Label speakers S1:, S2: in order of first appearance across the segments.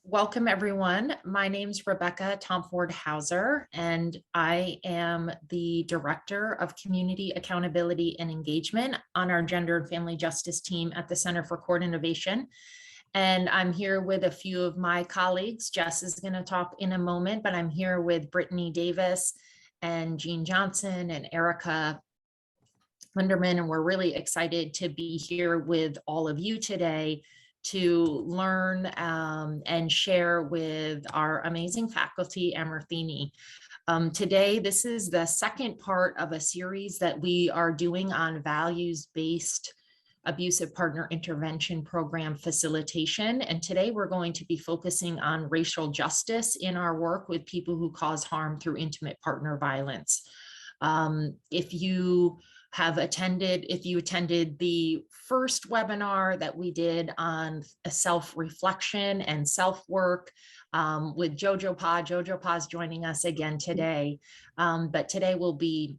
S1: Welcome, everyone. My name's Rebecca Tomford Hauser, and I am the Director of Community Accountability and Engagement on our Gender and Family Justice team at the Center for Court Innovation. And I'm here with a few of my colleagues. Jess is going to talk in a moment, but I'm here with Brittany Davis and Jean Johnson and Erica Linderman, and we're really excited to be here with all of you today to learn and share with our amazing faculty, Amirthini. Today, this is the second part of a series that we are doing on values-based abusive partner intervention program facilitation. And today we're going to be focusing on racial justice in our work with people who cause harm through intimate partner violence. If you attended the first webinar that we did on self-reflection and self-work with Jojo Pa's joining us again today. But today we'll be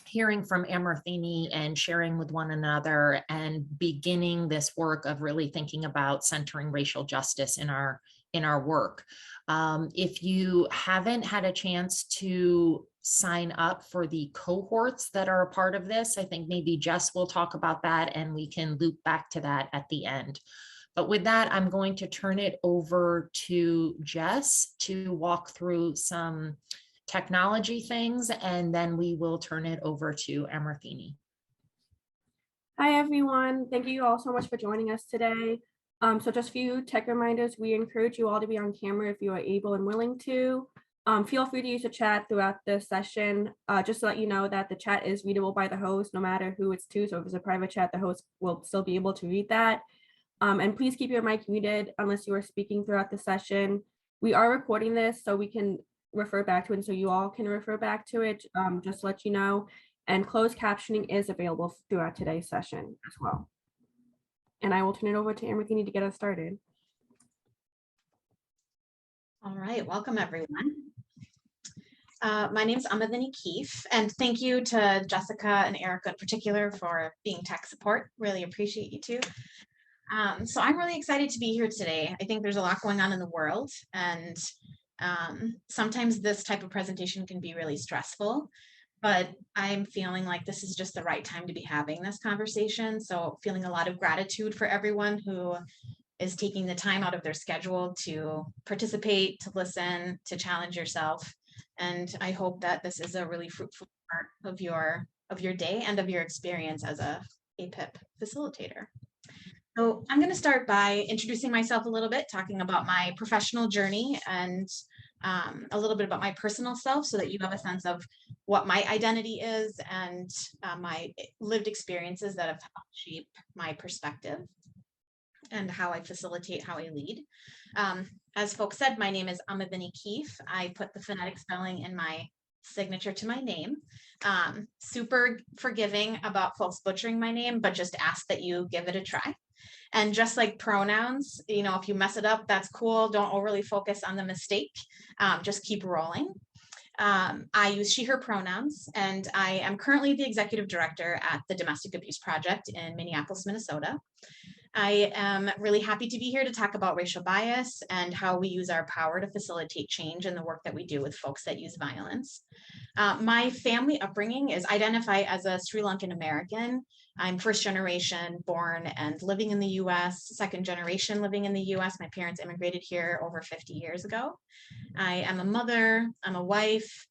S1: hearing from Amirthini and sharing with one another and beginning this work of really thinking about centering racial justice in our work. If you haven't had a chance to sign up for the cohorts that are a part of this, I think maybe Jess will talk about that and we can loop back to that at the end. But with that, I'm going to turn it over to Jess to walk through some technology things, and then we will turn it over to Amirthini.
S2: Hi, everyone. Thank you all so much for joining us today. So just a few tech reminders. We encourage you all to be on camera if you are able and willing to. Feel free to use the chat throughout the session, just to let you know that the chat is readable by the host, no matter who it's to. So if it's a private chat, the host will still be able to read that. And please keep your mic muted unless you are speaking throughout the session. We are recording this so we can refer back to it, and so you all can refer back to it, just to let you know. And closed captioning is available throughout today's session as well. And I will turn it over to Amirthini to get us started.
S3: All right, welcome everyone. My name is Amirthini Keefe, and thank you to Jessica and Erica in particular for being tech support. Really appreciate you two. So I'm really excited to be here today. I think there's a lot going on in the world, and sometimes this type of presentation can be really stressful, but I'm feeling like this is just the right time to be having this conversation. So feeling a lot of gratitude for everyone who is taking the time out of their schedule to participate, to listen, to challenge yourself. And I hope that this is a really fruitful part of your day and of your experience as a APIP facilitator. So I'm going to start by introducing myself a little bit, talking about my professional journey and a little bit about my personal self so that you have a sense of what my identity is and my lived experiences that have helped shape my perspective and how I facilitate, how I lead. As folks said, my name is Amirthini Keefe. I put the phonetic spelling in my signature to my name. Super forgiving about folks butchering my name, but just ask that you give it a try. And just like pronouns, you know, if you mess it up, that's cool. Don't overly focus on the mistake. Just keep rolling. I use she, her pronouns, and I am currently the executive director at the Domestic Abuse Project in Minneapolis, Minnesota. I am really happy to be here to talk about racial bias and how we use our power to facilitate change in the work that we do with folks that use violence. My family upbringing is identify as a Sri Lankan American. I'm first generation born and living in the US, second generation living in the US. My parents immigrated here over 50 years ago. I am a mother, I'm a wife,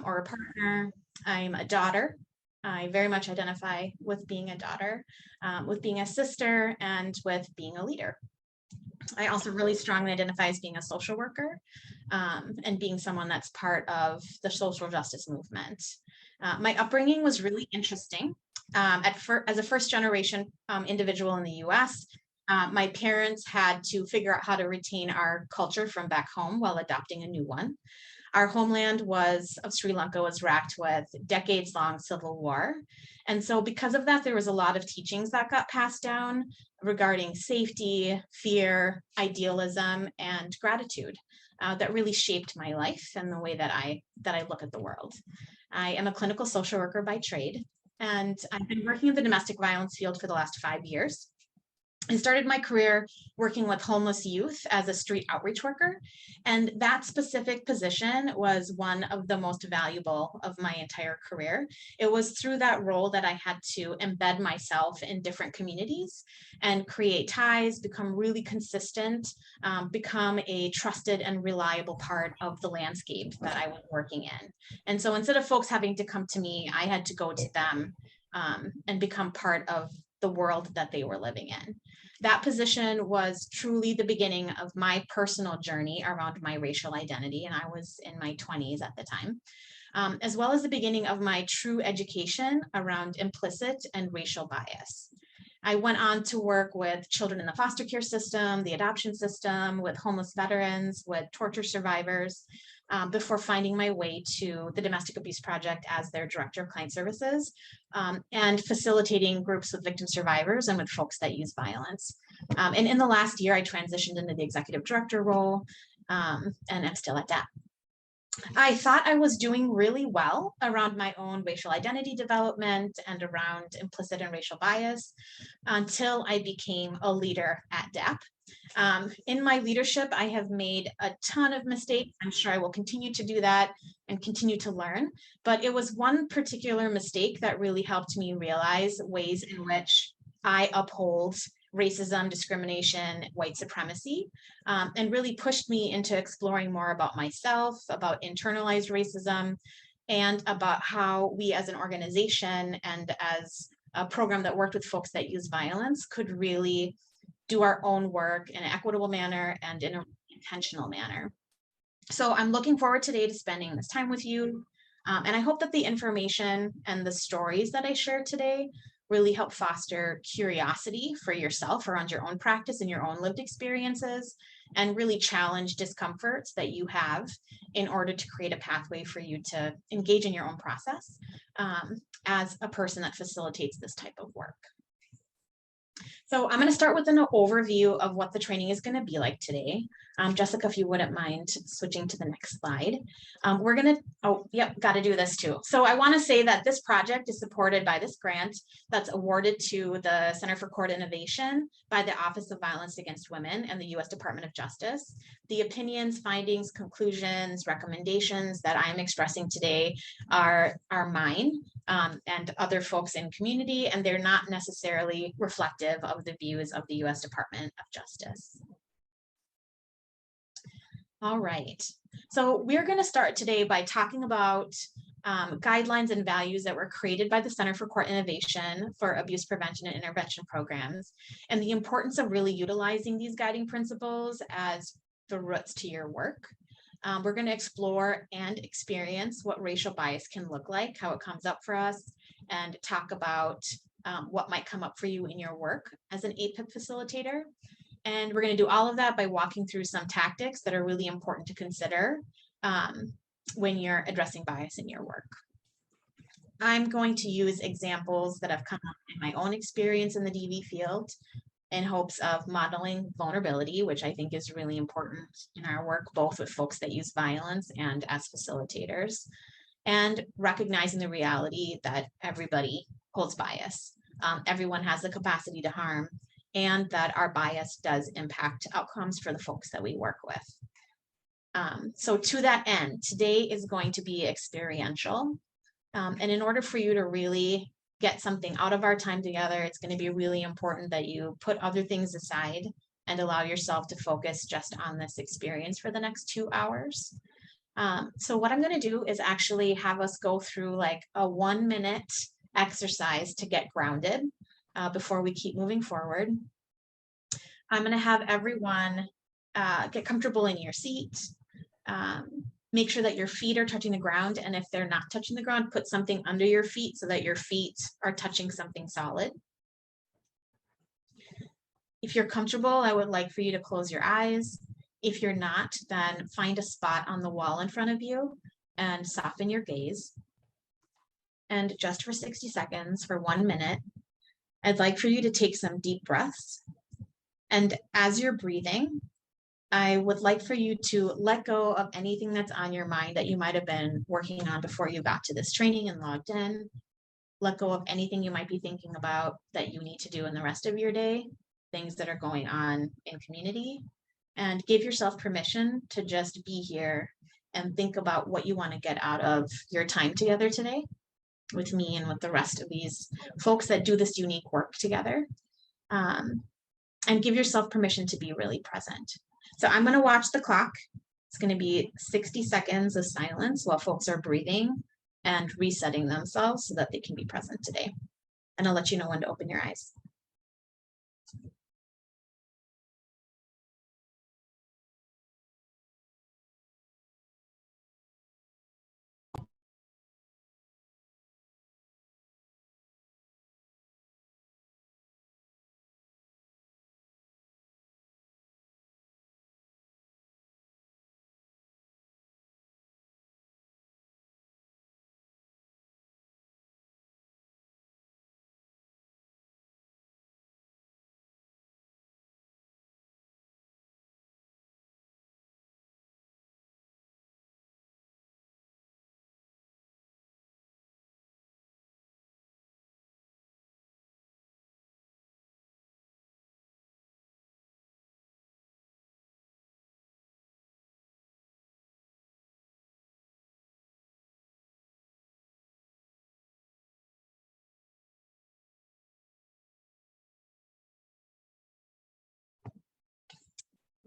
S3: or a partner. I'm a daughter. I very much identify with being a daughter, with being a sister, and with being a leader. I also really strongly identify as being a social worker and being someone that's part of the social justice movement. My upbringing was really interesting. As a first generation individual in the US, my parents had to figure out how to retain our culture from back home while adopting a new one. Our homeland of Sri Lanka was racked with decades-long civil war. And so because of that, there was a lot of teachings that got passed down regarding safety, fear, idealism, and gratitude that really shaped my life and the way that I look at the world. I am a clinical social worker by trade, and I've been working in the domestic violence field for the last 5 years. I started my career working with homeless youth as a street outreach worker, and that specific position was one of the most valuable of my entire career. It was through that role that I had to embed myself in different communities and create ties, become really consistent, become a trusted and reliable part of the landscape that I was working in. And so instead of folks having to come to me, I had to go to them and become part of the world that they were living in. That position was truly the beginning of my personal journey around my racial identity, and I was in my 20s at the time, as well as the beginning of my true education around implicit and racial bias. I went on to work with children in the foster care system, the adoption system, with homeless veterans, with torture survivors, before finding my way to the Domestic Abuse Project as their Director of Client Services, and facilitating groups with victim survivors and with folks that use violence. And in the last year, I transitioned into the Executive Director role, and I'm still at that. I thought I was doing really well around my own racial identity development and around implicit and racial bias until I became a leader at DAP. In my leadership, I have made a ton of mistakes. I'm sure I will continue to do that and continue to learn. But it was one particular mistake that really helped me realize ways in which I uphold racism, discrimination, white supremacy, and really pushed me into exploring more about myself, about internalized racism, and about how we as an organization and as a program that worked with folks that use violence could really do our own work in an equitable manner and in an intentional manner. So I'm looking forward today to spending this time with you. And I hope that the information and the stories that I share today really help foster curiosity for yourself around your own practice and your own lived experiences, and really challenge discomforts that you have in order to create a pathway for you to engage in your own process as a person that facilitates this type of work. So I'm going to start with an overview of what the training is going to be like today. Jessica, if you wouldn't mind switching to the next slide. We're going to, oh, yep, got to do this too. So I want to say that this project is supported by this grant that's awarded to the Center for Court Innovation by the Office of Violence Against Women and the U.S. Department of Justice. The opinions, findings, conclusions, recommendations that I'm expressing today are mine and other folks in community, and they're not necessarily reflective of the views of the U.S. Department of Justice. All right, so we're going to start today by talking about guidelines and values that were created by the Center for Court Innovation for abuse prevention and intervention programs, and the importance of really utilizing these guiding principles as the roots to your work. We're going to explore and experience what racial bias can look like, how it comes up for us, and talk about what might come up for you in your work as an APIP facilitator. And we're going to do all of that by walking through some tactics that are really important to consider when you're addressing bias in your work. I'm going to use examples that have come up in my own experience in the DV field in hopes of modeling vulnerability, which I think is really important in our work, both with folks that use violence and as facilitators, and recognizing the reality that everybody holds bias. Everyone has the capacity to harm, and that our bias does impact outcomes for the folks that we work with. So to that end, today is going to be experiential. And in order for you to really get something out of our time together, it's going to be really important that you put other things aside and allow yourself to focus just on this experience for the next 2 hours. So what I'm going to do is actually have us go through like a 1-minute exercise to get grounded before we keep moving forward. I'm going to have everyone get comfortable in your seat. Make sure that your feet are touching the ground, and if they're not touching the ground, put something under your feet so that your feet are touching something solid. If you're comfortable, I would like for you to close your eyes. If you're not, then find a spot on the wall in front of you and soften your gaze. And just for 60 seconds, for 1 minute, I'd like for you to take some deep breaths. And as you're breathing, I would like for you to let go of anything that's on your mind that you might have been working on before you got to this training and logged in. Let go of anything you might be thinking about that you need to do in the rest of your day. things that are going on in community, and give yourself permission to just be here and think about what you want to get out of your time together today with me and with the rest of these folks that do this unique work together. And give yourself permission to be really present. So I'm going to watch the clock. It's going to be 60 seconds of silence while folks are breathing and resetting themselves so that they can be present today. And I'll let you know when to open your eyes.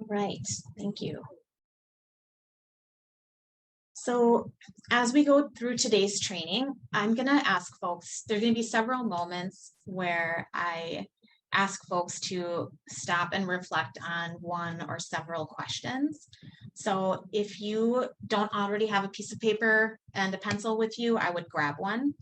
S3: Right, thank you. So as we go through today's training, I'm going to ask folks, there's going to be several moments where I ask folks to stop and reflect on one or several questions. So if you don't already have a piece of paper and a pencil with you, I would grab one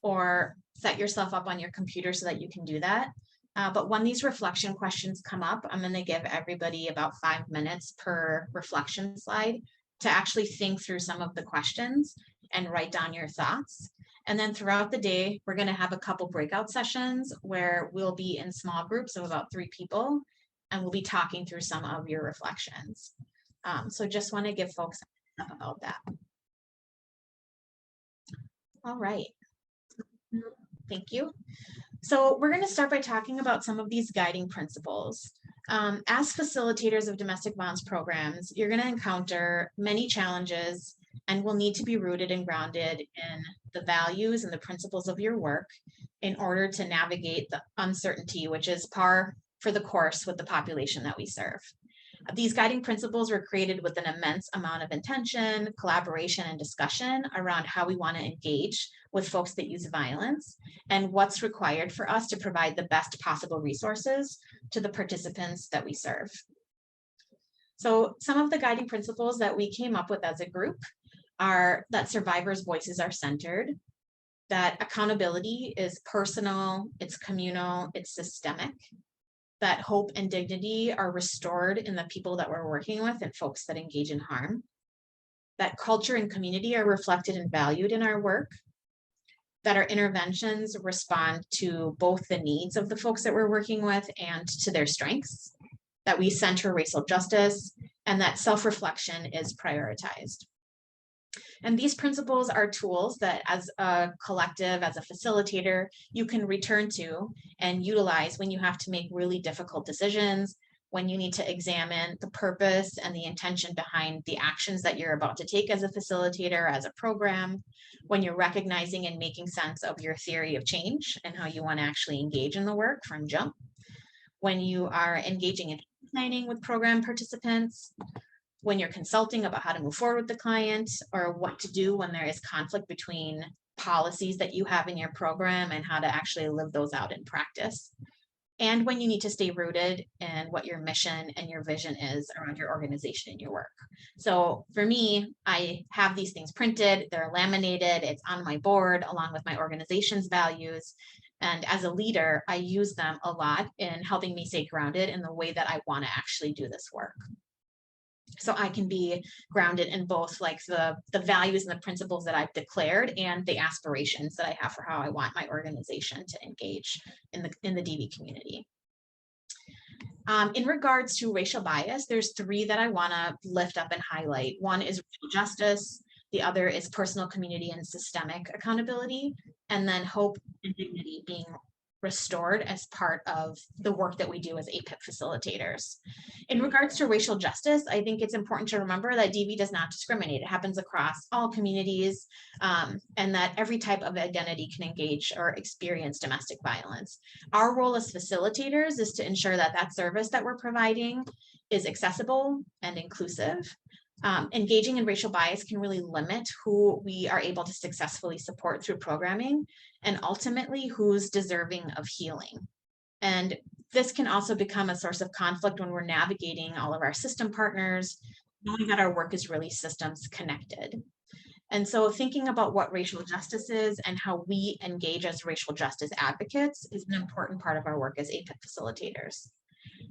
S3: or set yourself up on your computer so that you can do that. But when these reflection questions come up, I'm going to give everybody about 5 minutes per reflection slide to actually think through some of the questions and write down your thoughts. And then throughout the day, we're going to have a couple breakout sessions where we'll be in small groups of about 3 people, and we'll be talking through some of your reflections. So just want to give folks up about that. All right. Thank you. So we're going to start by talking about some of these guiding principles. As facilitators of domestic violence programs, you're going to encounter many challenges and will need to be rooted and grounded in the values and the principles of your work in order to navigate the uncertainty, which is par for the course with the population that we serve. These guiding principles were created with an immense amount of intention, collaboration, and discussion around how we want to engage with folks that use violence and what's required for us to provide the best possible resources to the participants that we serve. So some of the guiding principles that we came up with as a group are that survivors' voices are centered, that accountability is personal, it's communal, it's systemic, that hope and dignity are restored in the people that we're working with and folks that engage in harm, that culture and community are reflected and valued in our work, that our interventions respond to both the needs of the folks that we're working with and to their strengths, that we center racial justice, and that self-reflection is prioritized. And these principles are tools that as a collective, as a facilitator, you can return to and utilize when you have to make really difficult decisions, when you need to examine the purpose and the intention behind the actions that you're about to take as a facilitator, as a program, when you're recognizing and making sense of your theory of change and how you want to actually engage in the work from jump, when you are engaging in planning with program participants, when you're consulting about how to move forward with the client, or what to do when there is conflict between policies that you have in your program and how to actually live those out in practice. And when you need to stay rooted in what your mission and your vision is around your organization and your work. So for me, I have these things printed, they're laminated, it's on my board along with my organization's values. And as a leader, I use them a lot in helping me stay grounded in the way that I want to actually do this work. So I can be grounded in both like the values and the principles that I've declared and the aspirations that I have for how I want my organization to engage in the DV community. In regards to racial bias, there's 3 that I want to lift up and highlight. One is racial justice, the other is personal, community, and systemic accountability, and then hope and dignity being restored as part of the work that we do as APIP facilitators. In regards to racial justice, I think it's important to remember that DV does not discriminate. It happens across all communities, and that every type of identity can engage or experience domestic violence. Our role as facilitators is to ensure that that service that we're providing is accessible and inclusive. Engaging in racial bias can really limit who we are able to successfully support through programming, and ultimately who's deserving of healing. And this can also become a source of conflict when we're navigating all of our system partners, knowing that our work is really systems connected. And so thinking about what racial justice is and how we engage as racial justice advocates is an important part of our work as APIP facilitators.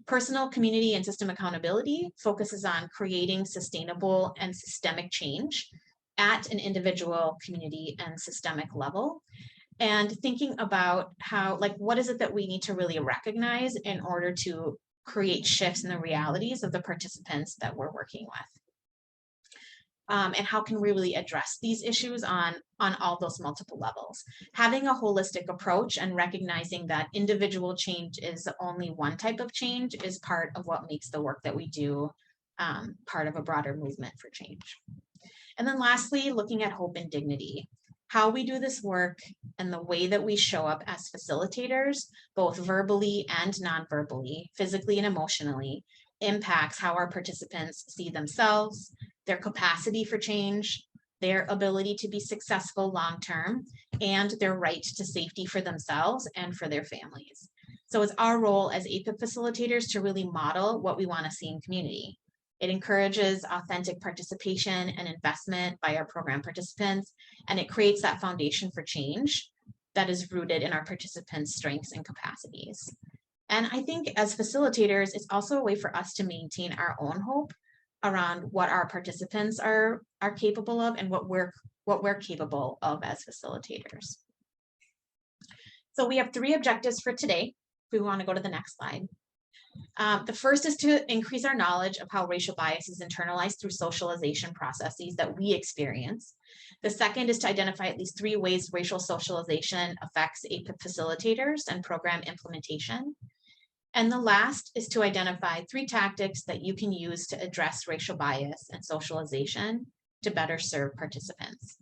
S3: Personal, community, and system accountability focuses on creating sustainable and systemic change at an individual, community, and systemic level. And thinking about how, like, what is it that we need to really recognize in order to create shifts in the realities of the participants that we're working with. And how can we really address these issues on all those multiple levels? Having a holistic approach and recognizing that individual change is only one type of change is part of what makes the work that we do part of a broader movement for change. And then lastly, looking at hope and dignity. How we do this work and the way that we show up as facilitators, both verbally and non-verbally, physically and emotionally, impacts how our participants see themselves, their capacity for change, their ability to be successful long-term, and their right to safety for themselves and for their families. So it's our role as APIP facilitators to really model what we want to see in community. It encourages authentic participation and investment by our program participants, and it creates that foundation for change that is rooted in our participants' strengths and capacities. And I think as facilitators, it's also a way for us to maintain our own hope around what our participants are capable of and what we're capable of as facilitators. So we have 3 objectives for today. If we want to go to the next slide. The first is to increase our knowledge of how racial bias is internalized through socialization processes that we experience. The second is to identify at least 3 ways racial socialization affects APIP facilitators and program implementation. And the last is to identify 3 tactics that you can use to address racial bias and socialization to better serve participants.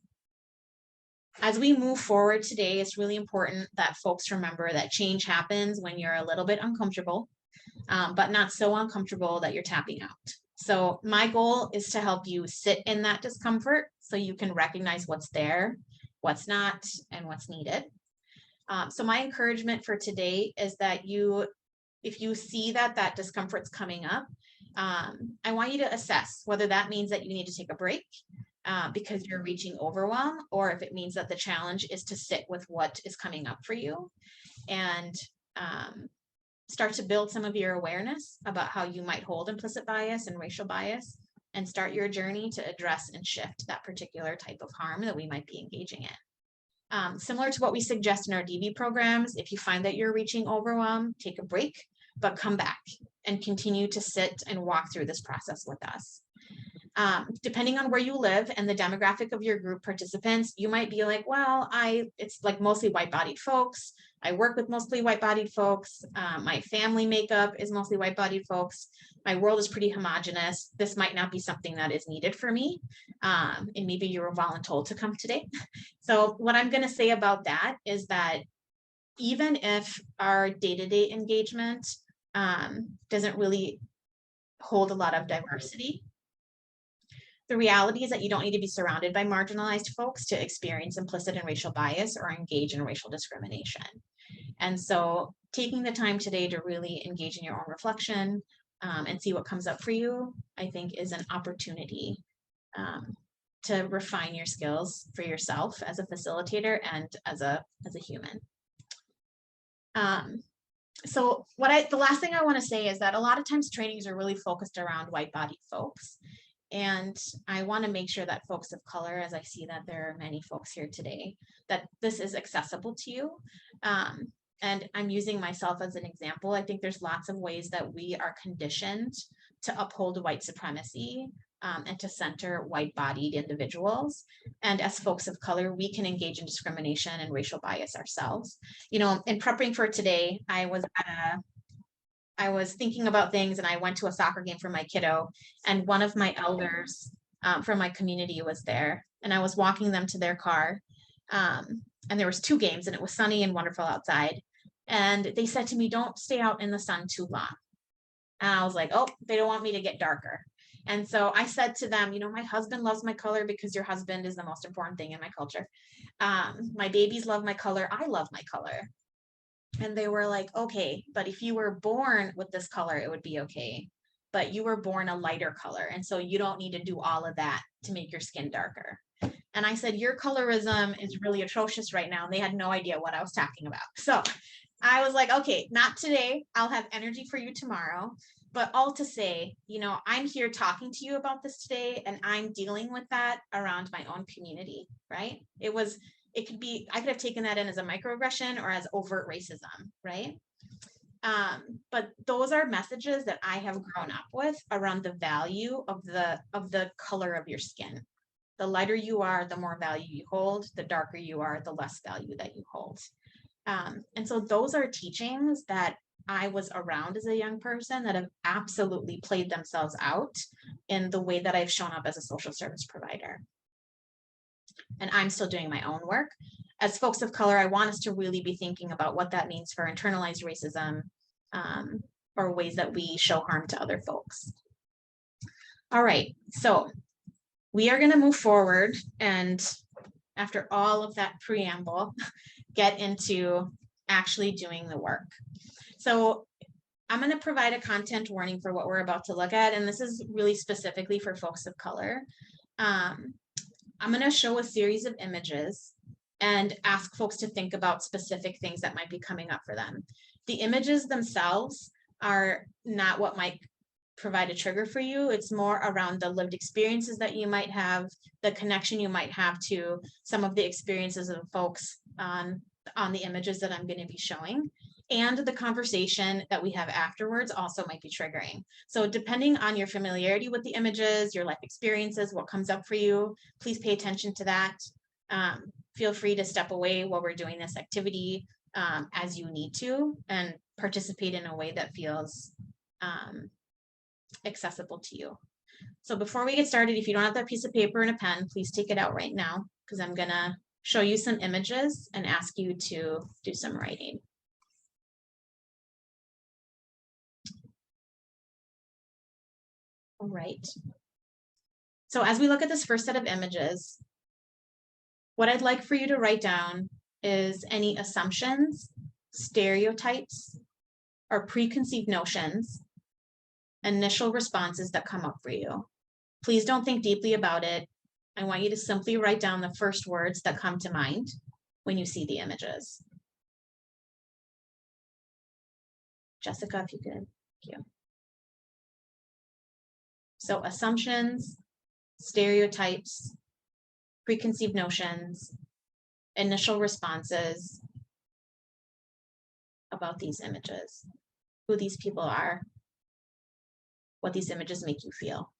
S3: As we move forward today, it's really important that folks remember that change happens when you're a little bit uncomfortable, but not so uncomfortable that you're tapping out. So my goal is to help you sit in that discomfort so you can recognize what's there, what's not, and what's needed. So my encouragement for today is that if you see that discomfort's coming up, I want you to assess whether that means that you need to take a break because you're reaching overwhelm, or if it means that the challenge is to sit with what is coming up for you and start to build some of your awareness about how you might hold implicit bias and racial bias, and start your journey to address and shift that particular type of harm that we might be engaging in. Similar to what we suggest in our DV programs, if you find that you're reaching overwhelm, take a break, but come back and continue to sit and walk through this process with us. Depending on where you live and the demographic of your group participants, you might be like, well, it's like mostly white-bodied folks. I work with mostly white-bodied folks. My family makeup is mostly white-bodied folks. My world is pretty homogenous. This might not be something that is needed for me. And maybe you were voluntold to come today. So what I'm going to say about that is that even if our day-to-day engagement doesn't really hold a lot of diversity, the reality is that you don't need to be surrounded by marginalized folks to experience implicit and racial bias or engage in racial discrimination. And so taking the time today to really engage in your own reflection and see what comes up for you, I think is an opportunity to refine your skills for yourself as a facilitator and as a human. So the last thing I want to say is that a lot of times trainings are really focused around white-bodied folks. And I want to make sure that folks of color, as I see that there are many folks here today, that this is accessible to you. And I'm using myself as an example. I think there's lots of ways that we are conditioned to uphold white supremacy and to center white-bodied individuals. And as folks of color, we can engage in discrimination and racial bias ourselves. You know, in preparing for today, I was thinking about things, and I went to a soccer game for my kiddo, and one of my elders from my community was there, and I was walking them to their car, and there was 2 games, and it was sunny and wonderful outside. And they said to me, "Don't stay out in the sun too long." And I was like, "Oh, they don't want me to get darker." And so I said to them, "You know, my husband loves my color because your husband is the most important thing in my culture. My babies love my color. I love my color." And they were like, "Okay, but if you were born with this color, it would be okay. But you were born a lighter color. And so you don't need to do all of that to make your skin darker." And I said, "Your colorism is really atrocious right now." And they had no idea what I was talking about. So I was like, "Okay, not today. I'll have energy for you tomorrow." But all to say, you know, I'm here talking to you about this today, and I'm dealing with that around my own community, right? It could be, I could have taken that in as a microaggression or as overt racism, right? But those are messages that I have grown up with around the value of the color of your skin. The lighter you are, the more value you hold. The darker you are, the less value that you hold. And so those are teachings that I was around as a young person that have absolutely played themselves out in the way that I've shown up as a social service provider. And I'm still doing my own work. As folks of color, I want us to really be thinking about what that means for internalized racism, or ways that we show harm to other folks. All right, so we are going to move forward, and after all of that preamble, get into actually doing the work. So I'm going to provide a content warning for what we're about to look at, and this is really specifically for folks of color. I'm going to show a series of images and ask folks to think about specific things that might be coming up for them. The images themselves are not what might provide a trigger for you. It's more around the lived experiences that you might have, the connection you might have to some of the experiences of folks on the images that I'm going to be showing. And the conversation that we have afterwards also might be triggering. So depending on your familiarity with the images, your life experiences, what comes up for you, please pay attention to that. Feel free to step away while we're doing this activity as you need to, and participate in a way that feels accessible to you. So before we get started, if you don't have that piece of paper and a pen, please take it out right now, because I'm gonna show you some images and ask you to do some writing. All right. So as we look at this first set of images, what I'd like for you to write down is any assumptions, stereotypes, or preconceived notions, initial responses that come up for you. Please don't think deeply about it. I want you to simply write down the first words that come to mind when you see the images. Jessica, if you could, thank you. So assumptions, stereotypes, preconceived notions, initial responses about these images, who these people are, what these images make you feel.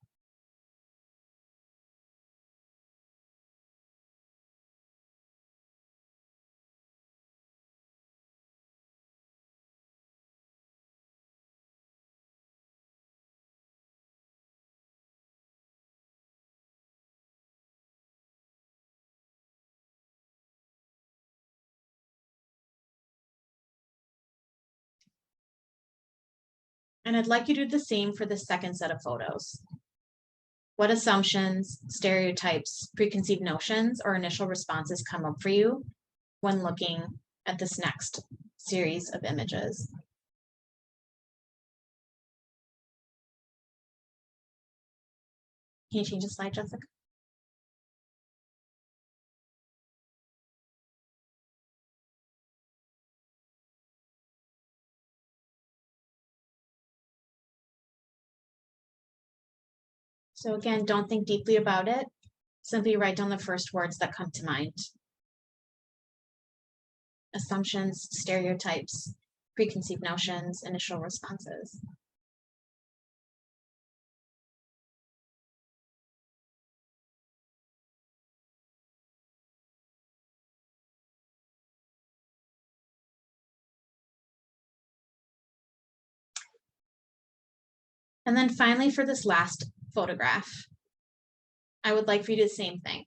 S3: And I'd like you to do the same for the second set of photos. What assumptions, stereotypes, preconceived notions, or initial responses come up for you when looking at this next series of images? Can you change the slide, Jessica? So again, don't think deeply about it. Simply write down the first words that come to mind. Assumptions, stereotypes, preconceived notions, initial responses. And then finally, for this last photograph, I would like for you to do the same thing.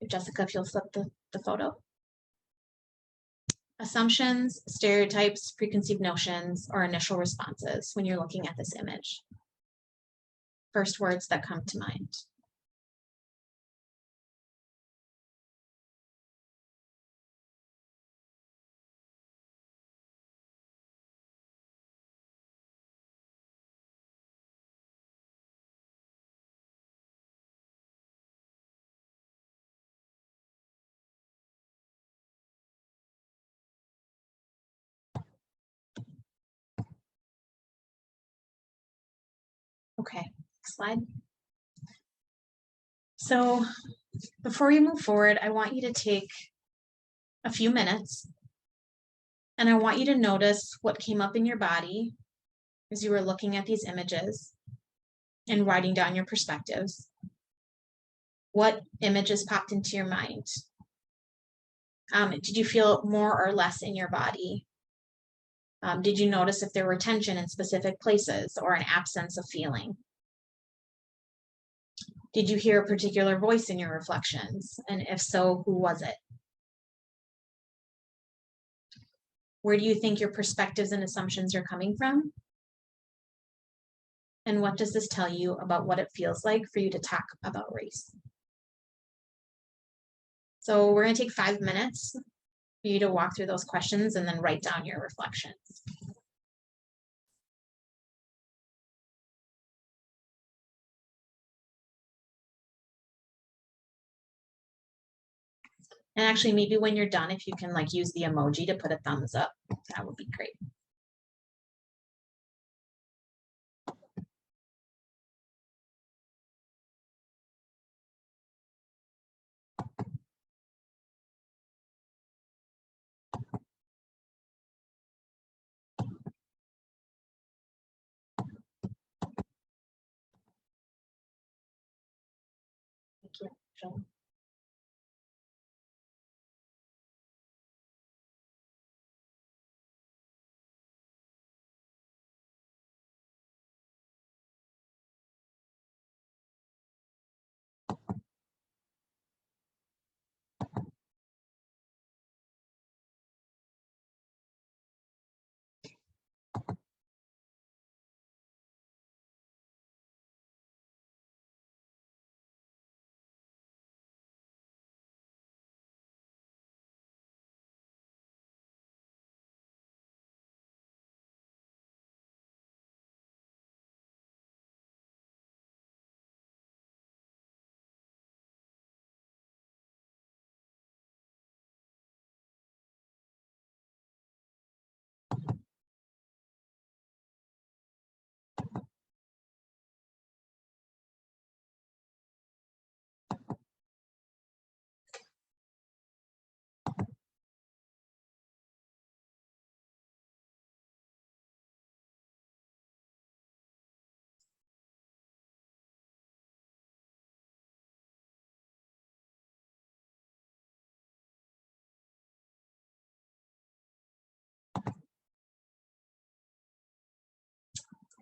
S3: Jessica, if you'll flip the photo. Assumptions, stereotypes, preconceived notions, or initial responses when you're looking at this image. First words that come to mind. Okay, next slide. So before we move forward, I want you to take a few minutes and I want you to notice what came up in your body as you were looking at these images and writing down your perspectives. What images popped into your mind? Did you feel more or less in your body? Did you notice if there were tension in specific places or an absence of feeling? Did you hear a particular voice in your reflections? And if so, who was it? Where do you think your perspectives and assumptions are coming from? And what does this tell you about what it feels like for you to talk about race? So we're going to take 5 minutes for you to walk through those questions and then write down your reflections. And actually, maybe when you're done, if you can like use the emoji to put a thumbs up, that would be great. Thank you, Rachel.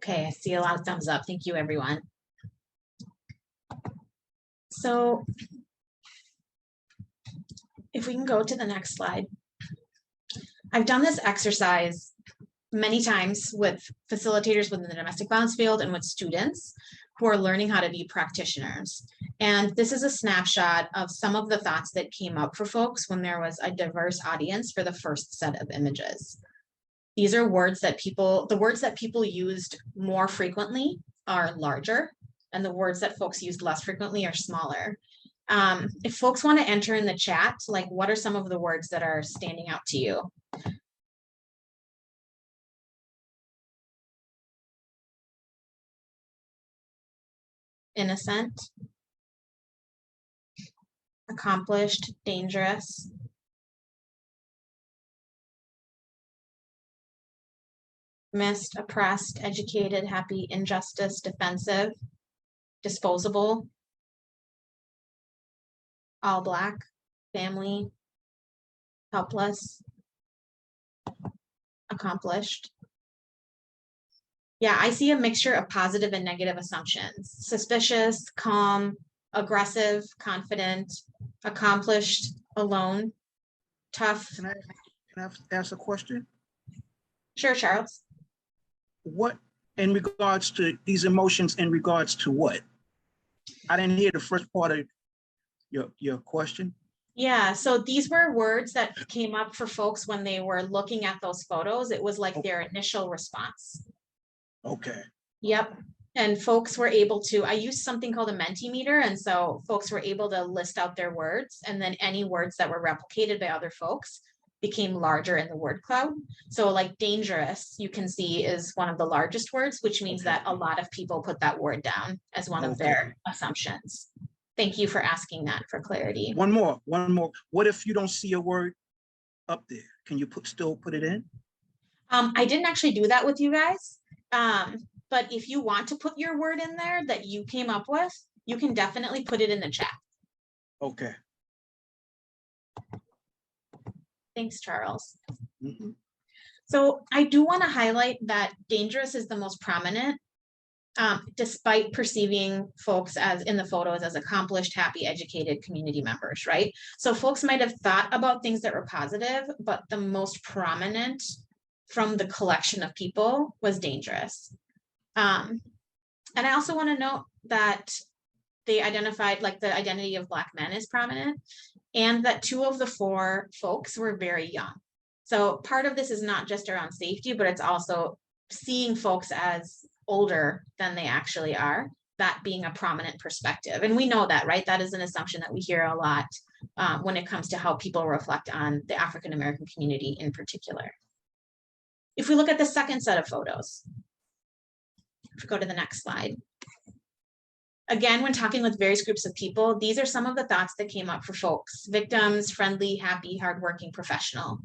S3: Okay, I see a lot of thumbs up. Thank you, everyone. So if we can go to the next slide. I've done this exercise many times with facilitators within the domestic violence field and with students who are learning how to be practitioners. And this is a snapshot of some of the thoughts that came up for folks when there was a diverse audience for the first set of images. These are words that the words that people used more frequently are larger, and the words that folks used less frequently are smaller. If folks want to enter in the chat, like what are some of the words that are standing out to you? Innocent, accomplished, dangerous, missed, oppressed, educated, happy, injustice, defensive, disposable, all Black, family, helpless, accomplished, Yeah, I see a mixture of positive and negative assumptions. Suspicious, calm, aggressive, confident, accomplished, alone, tough.
S4: Can I ask a question?
S3: Sure, Charles.
S4: What, in regards to these emotions, in regards to what? I didn't hear the first part of your question.
S3: Yeah, so these were words that came up for folks when they were looking at those photos. It was like their initial response.
S4: Okay.
S3: Yep. And folks were able to, I used something called a Mentimeter. And so folks were able to list out their words, and then any words that were replicated by other folks became larger in the word cloud. So like dangerous, you can see, is one of the largest words, which means
S4: Okay.
S3: that a lot of people put that word down as one of
S4: Okay.
S3: their assumptions. Thank you for asking that for clarity.
S4: One more. What if you don't see a word up there? Can you still put it in?
S3: I didn't actually do that with you guys. But if you want to put your word in there that you came up with, you can definitely put it in the chat.
S4: Okay.
S3: Thanks, Charles.
S4: Mhm.
S3: So I do want to highlight that dangerous is the most prominent, despite perceiving folks as in the photos as accomplished, happy, educated community members, right? So folks might have thought about things that were positive, but the most prominent from the collection of people was dangerous. And I also want to note that they identified like the identity of Black men is prominent, and that 2 of the 4 folks were very young. So part of this is not just around safety, but it's also seeing folks as older than they actually are, that being a prominent perspective. And we know that, right? That is an assumption that we hear a lot when it comes to how people reflect on the African-American community in particular. If we look at the second set of photos, if we go to the next slide. Again, when talking with various groups of people, these are some of the thoughts that came up for folks: victims, friendly, happy, hardworking, professional.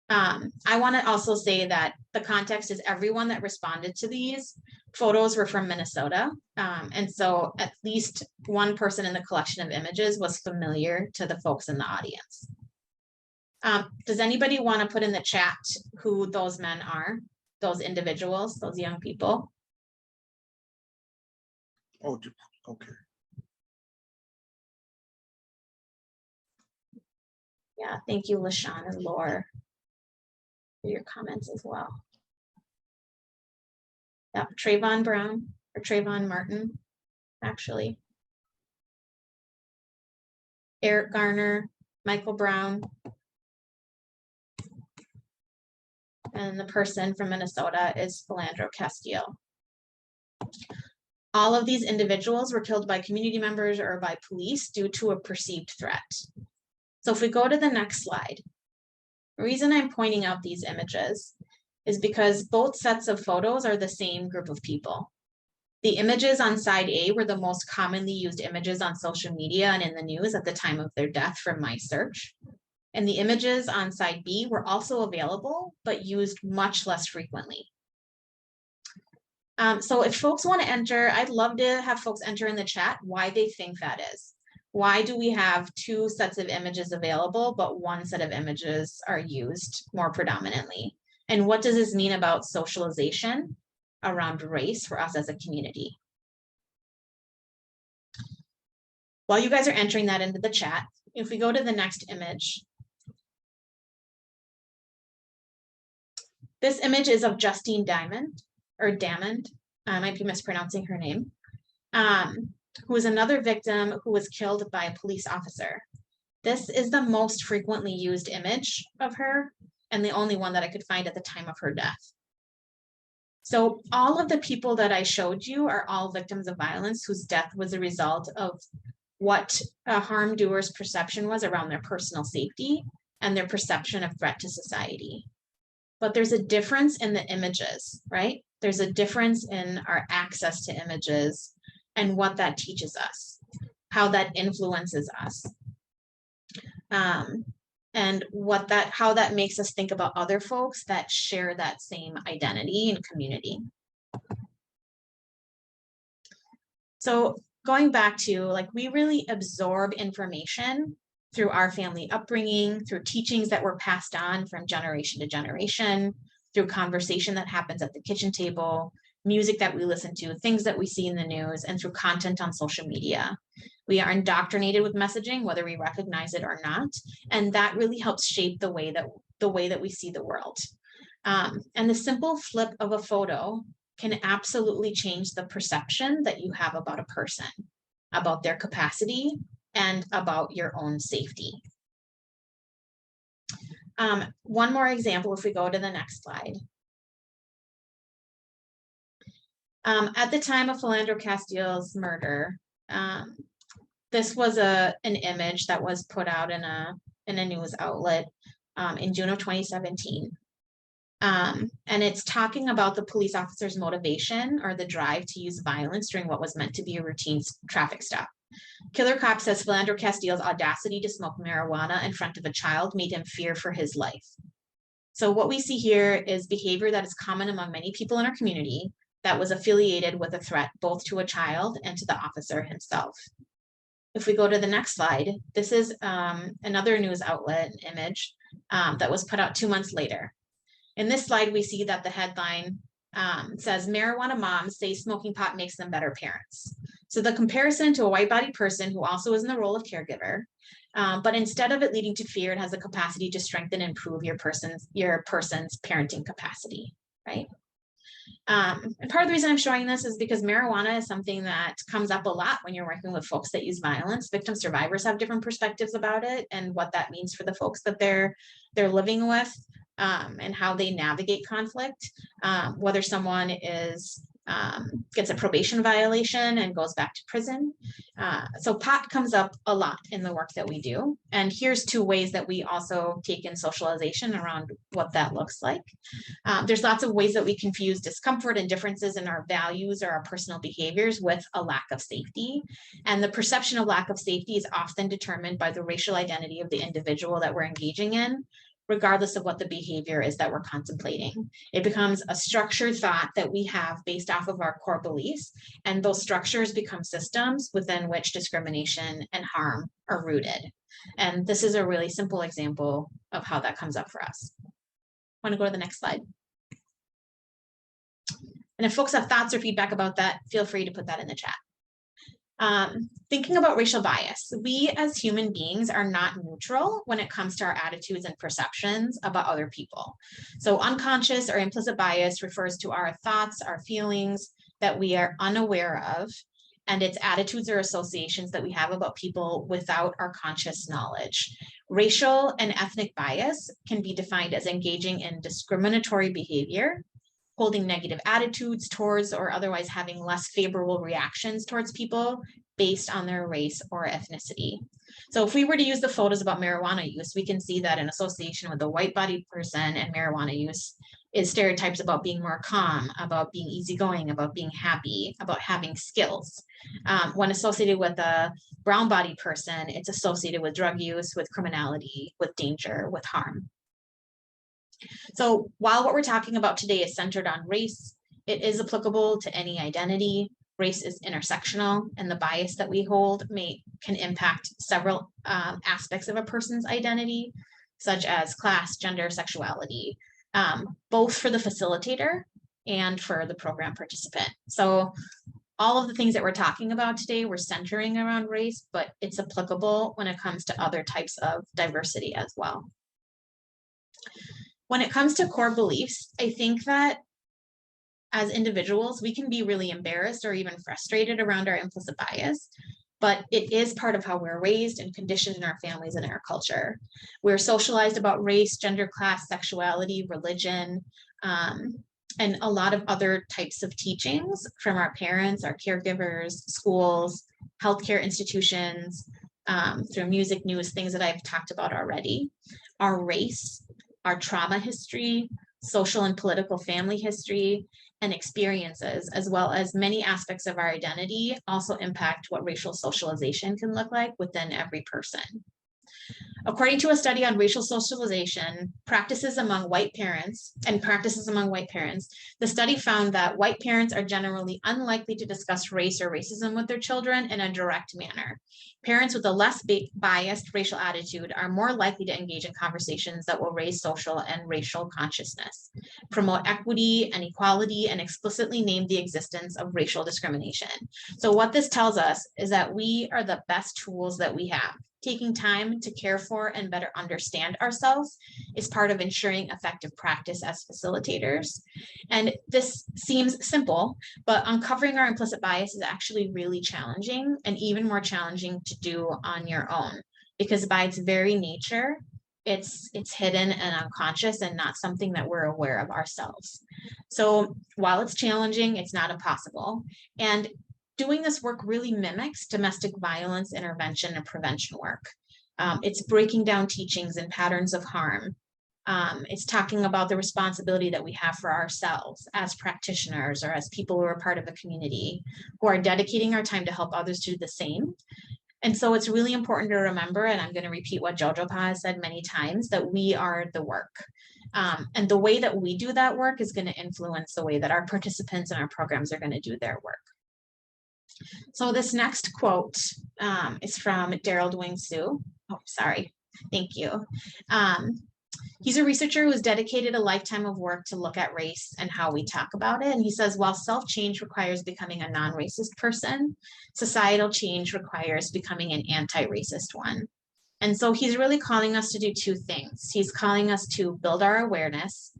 S3: I want to also say that the context is everyone that responded to these photos were from Minnesota. And so at least one person in the collection of images was familiar to the folks in the audience. Does anybody want to put in the chat who those men are, those individuals, those young people?
S4: Oh, okay.
S3: Yeah, thank you, LaShawn and Laura, for your comments as well. Yeah, Trayvon Brown or Trayvon Martin, actually. Eric Garner, Michael Brown. And the person from Minnesota is Philandro Castillo. All of these individuals were killed by community members or by police due to a perceived threat. So if we go to the next slide, the reason I'm pointing out these images is because both sets of photos are the same group of people. The images on side A were the most commonly used images on social media and in the news at the time of their death from my search. And the images on side B were also available, but used much less frequently. So if folks want to enter, I'd love to have folks enter in the chat why they think that is. Why do we have 2 sets of images available, but 1 set of images are used more predominantly? And what does this mean about socialization around race for us as a community? While you guys are entering that into the chat, if we go to the next image, this image is of Justine Diamond, or Damond, I might be mispronouncing her name, who is another victim who was killed by a police officer. This is the most frequently used image of her, and the only one that I could find at the time of her death. So all of the people that I showed you are all victims of violence whose death was a result of what a harm doer's perception was around their personal safety and their perception of threat to society. But there's a difference in the images, right? There's a difference in our access to images and what that teaches us, how that influences us, and how that makes us think about other folks that share that same identity and community. So going back to, like, we really absorb information through our family upbringing, through teachings that were passed on from generation to generation, through conversation that happens at the kitchen table, music that we listen to, things that we see in the news, and through content on social media. We are indoctrinated with messaging, whether we recognize it or not, and that really helps shape the way that we see the world. And the simple flip of a photo can absolutely change the perception that you have about a person, about their capacity, and about your own safety. One more example, if we go to the next slide. At the time of Philandro Castile's murder, this was an image that was put out in a news outlet in June of 2017. And it's talking about the police officer's motivation or the drive to use violence during what was meant to be a routine traffic stop. Killer Cop says Philandro Castile's audacity to smoke marijuana in front of a child made him fear for his life. So what we see here is behavior that is common among many people in our community that was affiliated with a threat both to a child and to the officer himself. If we go to the next slide, this is another news outlet image that was put out 2 months later. In this slide, we see that the headline says, marijuana moms say smoking pot makes them better parents. So the comparison to a white-bodied person who also is in the role of caregiver, but instead of it leading to fear, it has the capacity to strengthen and improve your person's parenting capacity, right? And part of the reason I'm showing this is because marijuana is something that comes up a lot when you're working with folks that use violence. Victim survivors have different perspectives about it and what that means for the folks that they're living with, and how they navigate conflict, whether someone gets a probation violation and goes back to prison. So pot comes up a lot in the work that we do. And here's 2 ways that we also take in socialization around what that looks like. There's lots of ways that we confuse discomfort and differences in our values or our personal behaviors with a lack of safety. And the perception of lack of safety is often determined by the racial identity of the individual that we're engaging in, regardless of what the behavior is that we're contemplating. It becomes a structured thought that we have based off of our core beliefs, and those structures become systems within which discrimination and harm are rooted. And this is a really simple example of how that comes up for us. I want to go to the next slide. And if folks have thoughts or feedback about that, feel free to put that in the chat. Thinking about racial bias, we as human beings are not neutral when it comes to our attitudes and perceptions about other people. So unconscious or implicit bias refers to our thoughts, our feelings that we are unaware of, and it's attitudes or associations that we have about people without our conscious knowledge. Racial and ethnic bias can be defined as engaging in discriminatory behavior, holding negative attitudes towards or otherwise having less favorable reactions towards people based on their race or ethnicity. So if we were to use the photos about marijuana use, we can see that an association with a white-bodied person and marijuana use is stereotypes about being more calm, about being easygoing, about being happy, about having skills. When associated with a brown-bodied person, it's associated with drug use, with criminality, with danger, with harm. So while what we're talking about today is centered on race, it is applicable to any identity. Race is intersectional, and the bias that we hold can impact several aspects of a person's identity, such as class, gender, sexuality, both for the facilitator and for the program participant. So all of the things that we're talking about today, we're centering around race, but it's applicable when it comes to other types of diversity as well. When it comes to core beliefs, I think that as individuals, we can be really embarrassed or even frustrated around our implicit bias, but it is part of how we're raised and conditioned in our families and in our culture. We're socialized about race, gender, class, sexuality, religion, and a lot of other types of teachings from our parents, our caregivers, schools, healthcare institutions, through music, news, things that I've talked about already. Our race, our trauma history, social and political family history, and experiences, as well as many aspects of our identity, also impact what racial socialization can look like within every person. According to a study on racial socialization, practices among white parents, the study found that white parents are generally unlikely to discuss race or racism with their children in a direct manner. Parents with a less biased racial attitude are more likely to engage in conversations that will raise social and racial consciousness, promote equity and equality, and explicitly name the existence of racial discrimination. So what this tells us is that we are the best tools that we have. Taking time to care for and better understand ourselves is part of ensuring effective practice as facilitators. And this seems simple, but uncovering our implicit bias is actually really challenging, and even more challenging to do on your own, because by its very nature, it's hidden and unconscious and not something that we're aware of ourselves. So while it's challenging, it's not impossible. And doing this work really mimics domestic violence intervention and prevention work. It's breaking down teachings and patterns of harm. It's talking about the responsibility that we have for ourselves as practitioners or as people who are part of a community, who are dedicating our time to help others do the same. And so it's really important to remember, and I'm going to repeat what Jojo Pa has said many times, that we are the work. And the way that we do that work is going to influence the way that our participants and our programs are going to do their work. So this next quote is from Daryl Dwayne Sue. Oh, sorry. Thank you. He's a researcher who's dedicated a lifetime of work to look at race and how we talk about it. And he says, while self-change requires becoming a non-racist person, societal change requires becoming an anti-racist one. And so he's really calling us to do two things. He's calling us to build our awareness.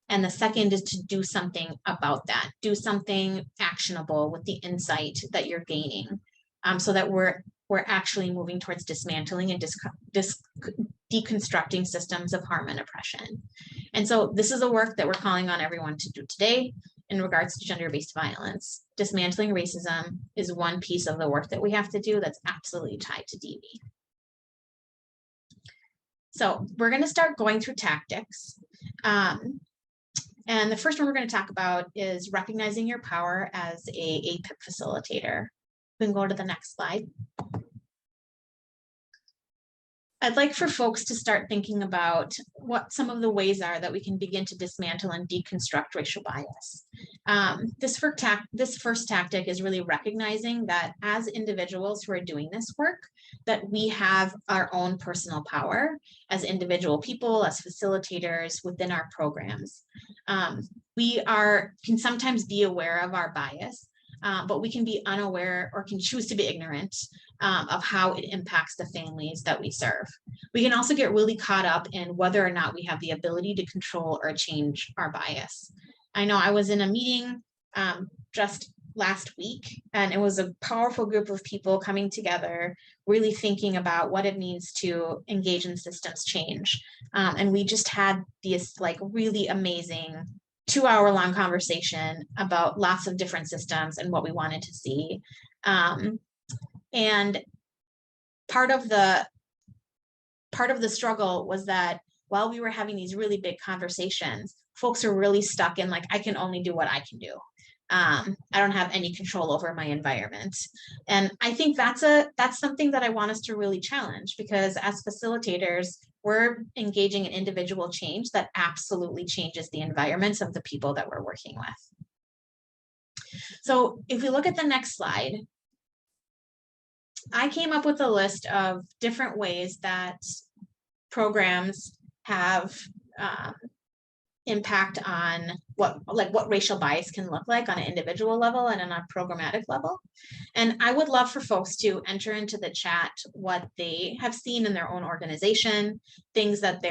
S3: And the second is to do something about that, do something actionable with the insight that you're gaining, so that we're actually moving towards dismantling and deconstructing systems of harm and oppression. And so this is the work that we're calling on everyone to do today in regards to gender-based violence. Dismantling racism is one piece of the work that we have to do that's absolutely tied to DV. So we're going to start going through tactics. And the first one we're going to talk about is recognizing your power as a APIP facilitator. We can go to the next slide. I'd like for folks to start thinking about what some of the ways are that we can begin to dismantle and deconstruct racial bias. This first tactic is really recognizing that as individuals who are doing this work, that we have our own personal power as individual people, as facilitators within our programs. We can sometimes be aware of our bias, but we can be unaware or can choose to be ignorant of how it impacts the families that we serve. We can also get really caught up in whether or not we have the ability to control or change our bias. I know I was in a meeting just last week, and it was a powerful group of people coming together, really thinking about what it means to engage in systems change. And we just had this like really amazing 2-hour-long conversation about lots of different systems and what we wanted to see. And part of the struggle was that while we were having these really big conversations, folks are really stuck in like, I can only do what I can do. I don't have any control over my environment. And I think that's something that I want us to really challenge, because as facilitators, we're engaging in individual change that absolutely changes the environments of the people that we're working with. So if we look at the next slide, I came up with a list of different ways that programs have impact on what racial bias can look like on an individual level and on a programmatic level. And I would love for folks to enter into the chat what they have seen in their own organization, things that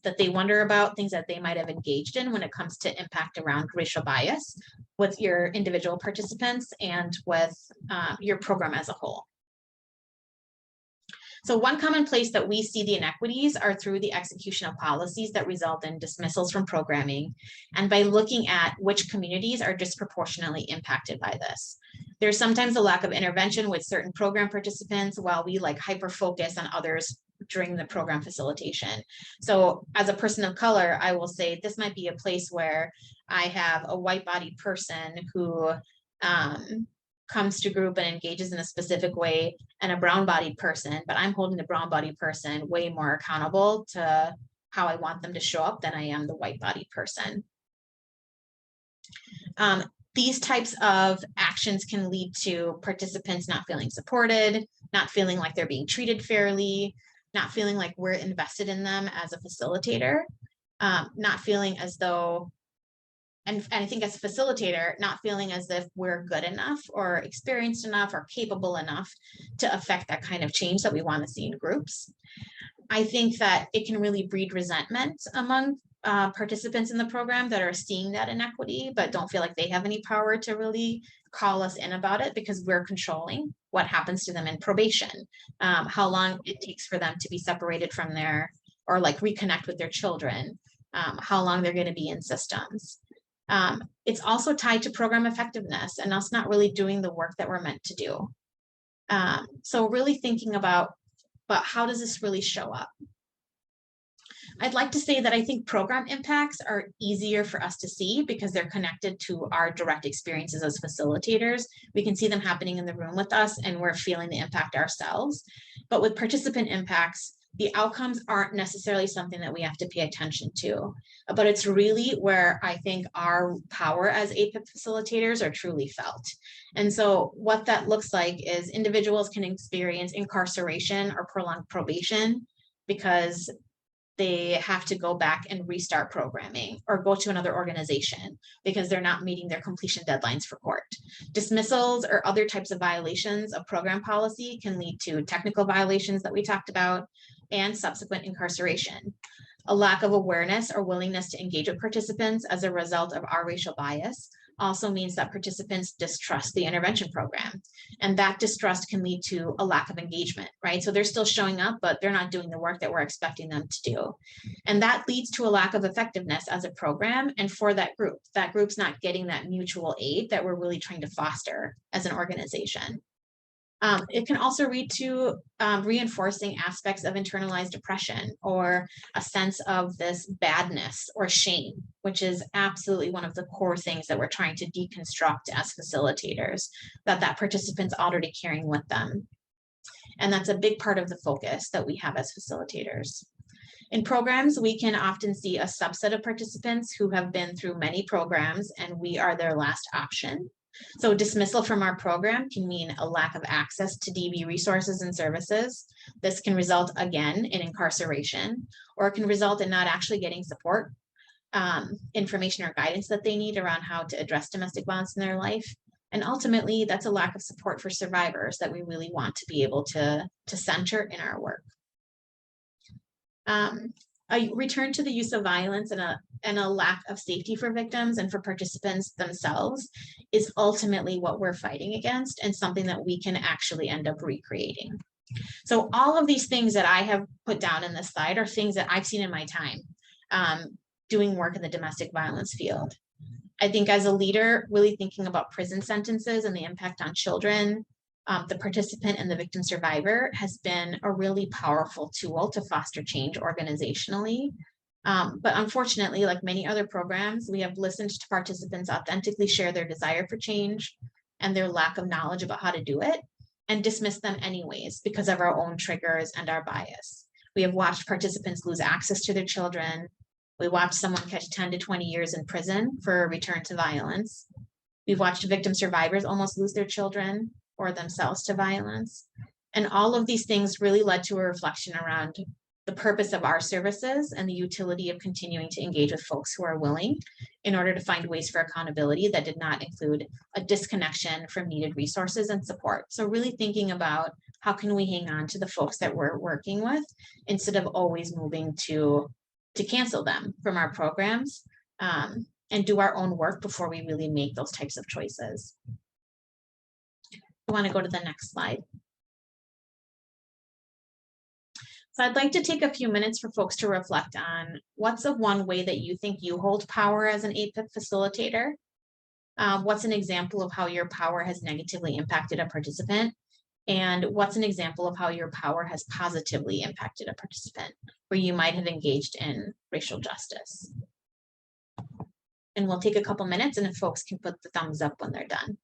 S3: that they wonder about, things that they might have engaged in when it comes to impact around racial bias with your individual participants and with your program as a whole. So one common place that we see the inequities are through the execution of policies that result in dismissals from programming, and by looking at which communities are disproportionately impacted by this. There's sometimes a lack of intervention with certain program participants while we like hyper focus on others during the program facilitation. So as a person of color, I will say this might be a place where I have a white-bodied person who comes to group and engages in a specific way and a brown-bodied person, but I'm holding the brown-bodied person way more accountable to how I want them to show up than I am the white-bodied person. These types of actions can lead to participants not feeling supported, not feeling like they're being treated fairly, not feeling like we're invested in them as a facilitator, not feeling as though, and I think as a facilitator, not feeling as if we're good enough or experienced enough or capable enough to affect that kind of change that we want to see in groups. I think that it can really breed resentment among participants in the program that are seeing that inequity, but don't feel like they have any power to really call us in about it because we're controlling what happens to them in probation, how long it takes for them to be separated from their, or like reconnect with their children, how long they're going to be in systems. It's also tied to program effectiveness and us not really doing the work that we're meant to do. So really thinking about, but how does this really show up? I'd like to say that I think program impacts are easier for us to see because they're connected to our direct experiences as facilitators. We can see them happening in the room with us and we're feeling the impact ourselves. But with participant impacts, the outcomes aren't necessarily something that we have to pay attention to, but it's really where I think our power as APIP facilitators are truly felt. And so what that looks like is individuals can experience incarceration or prolonged probation because they have to go back and restart programming or go to another organization because they're not meeting their completion deadlines for court. Dismissals or other types of violations of program policy can lead to technical violations that we talked about and subsequent incarceration. A lack of awareness or willingness to engage with participants as a result of our racial bias also means that participants distrust the intervention program. And that distrust can lead to a lack of engagement, right? So they're still showing up, but they're not doing the work that we're expecting them to do. And that leads to a lack of effectiveness as a program and for that group's not getting that mutual aid that we're really trying to foster as an organization. It can also lead to reinforcing aspects of internalized depression or a sense of this badness or shame, which is absolutely one of the core things that we're trying to deconstruct as facilitators, that participant's already carrying with them. And that's a big part of the focus that we have as facilitators. In programs, we can often see a subset of participants who have been through many programs and we are their last option. So dismissal from our program can mean a lack of access to DB resources and services. This can result again in incarceration, or it can result in not actually getting support, information or guidance that they need around how to address domestic violence in their life. And ultimately, that's a lack of support for survivors that we really want to be able to center in our work. A return to the use of violence and a lack of safety for victims and for participants themselves is ultimately what we're fighting against and something that we can actually end up recreating. So all of these things that I have put down in this slide are things that I've seen in my time doing work in the domestic violence field. I think as a leader, really thinking about prison sentences and the impact on children, the participant and the victim survivor has been a really powerful tool to foster change organizationally. But unfortunately, like many other programs, we have listened to participants authentically share their desire for change and their lack of knowledge about how to do it and dismiss them anyways because of our own triggers and our bias. We have watched participants lose access to their children. We watched someone catch 10 to 20 years in prison for a return to violence. We've watched victim survivors almost lose their children or themselves to violence. And all of these things really led to a reflection around the purpose of our services and the utility of continuing to engage with folks who are willing in order to find ways for accountability that did not include a disconnection from needed resources and support. So really thinking about how can we hang on to the folks that we're working with instead of always moving to cancel them from our programs and do our own work before we really make those types of choices. I want to go to the next slide. So I'd like to take a few minutes for folks to reflect on what's the one way that you think you hold power as an APIP facilitator? What's an example of how your power has negatively impacted a participant? And what's an example of how your power has positively impacted a participant where you might have engaged in racial justice? And we'll take a couple minutes and if folks can put the thumbs up when they're done.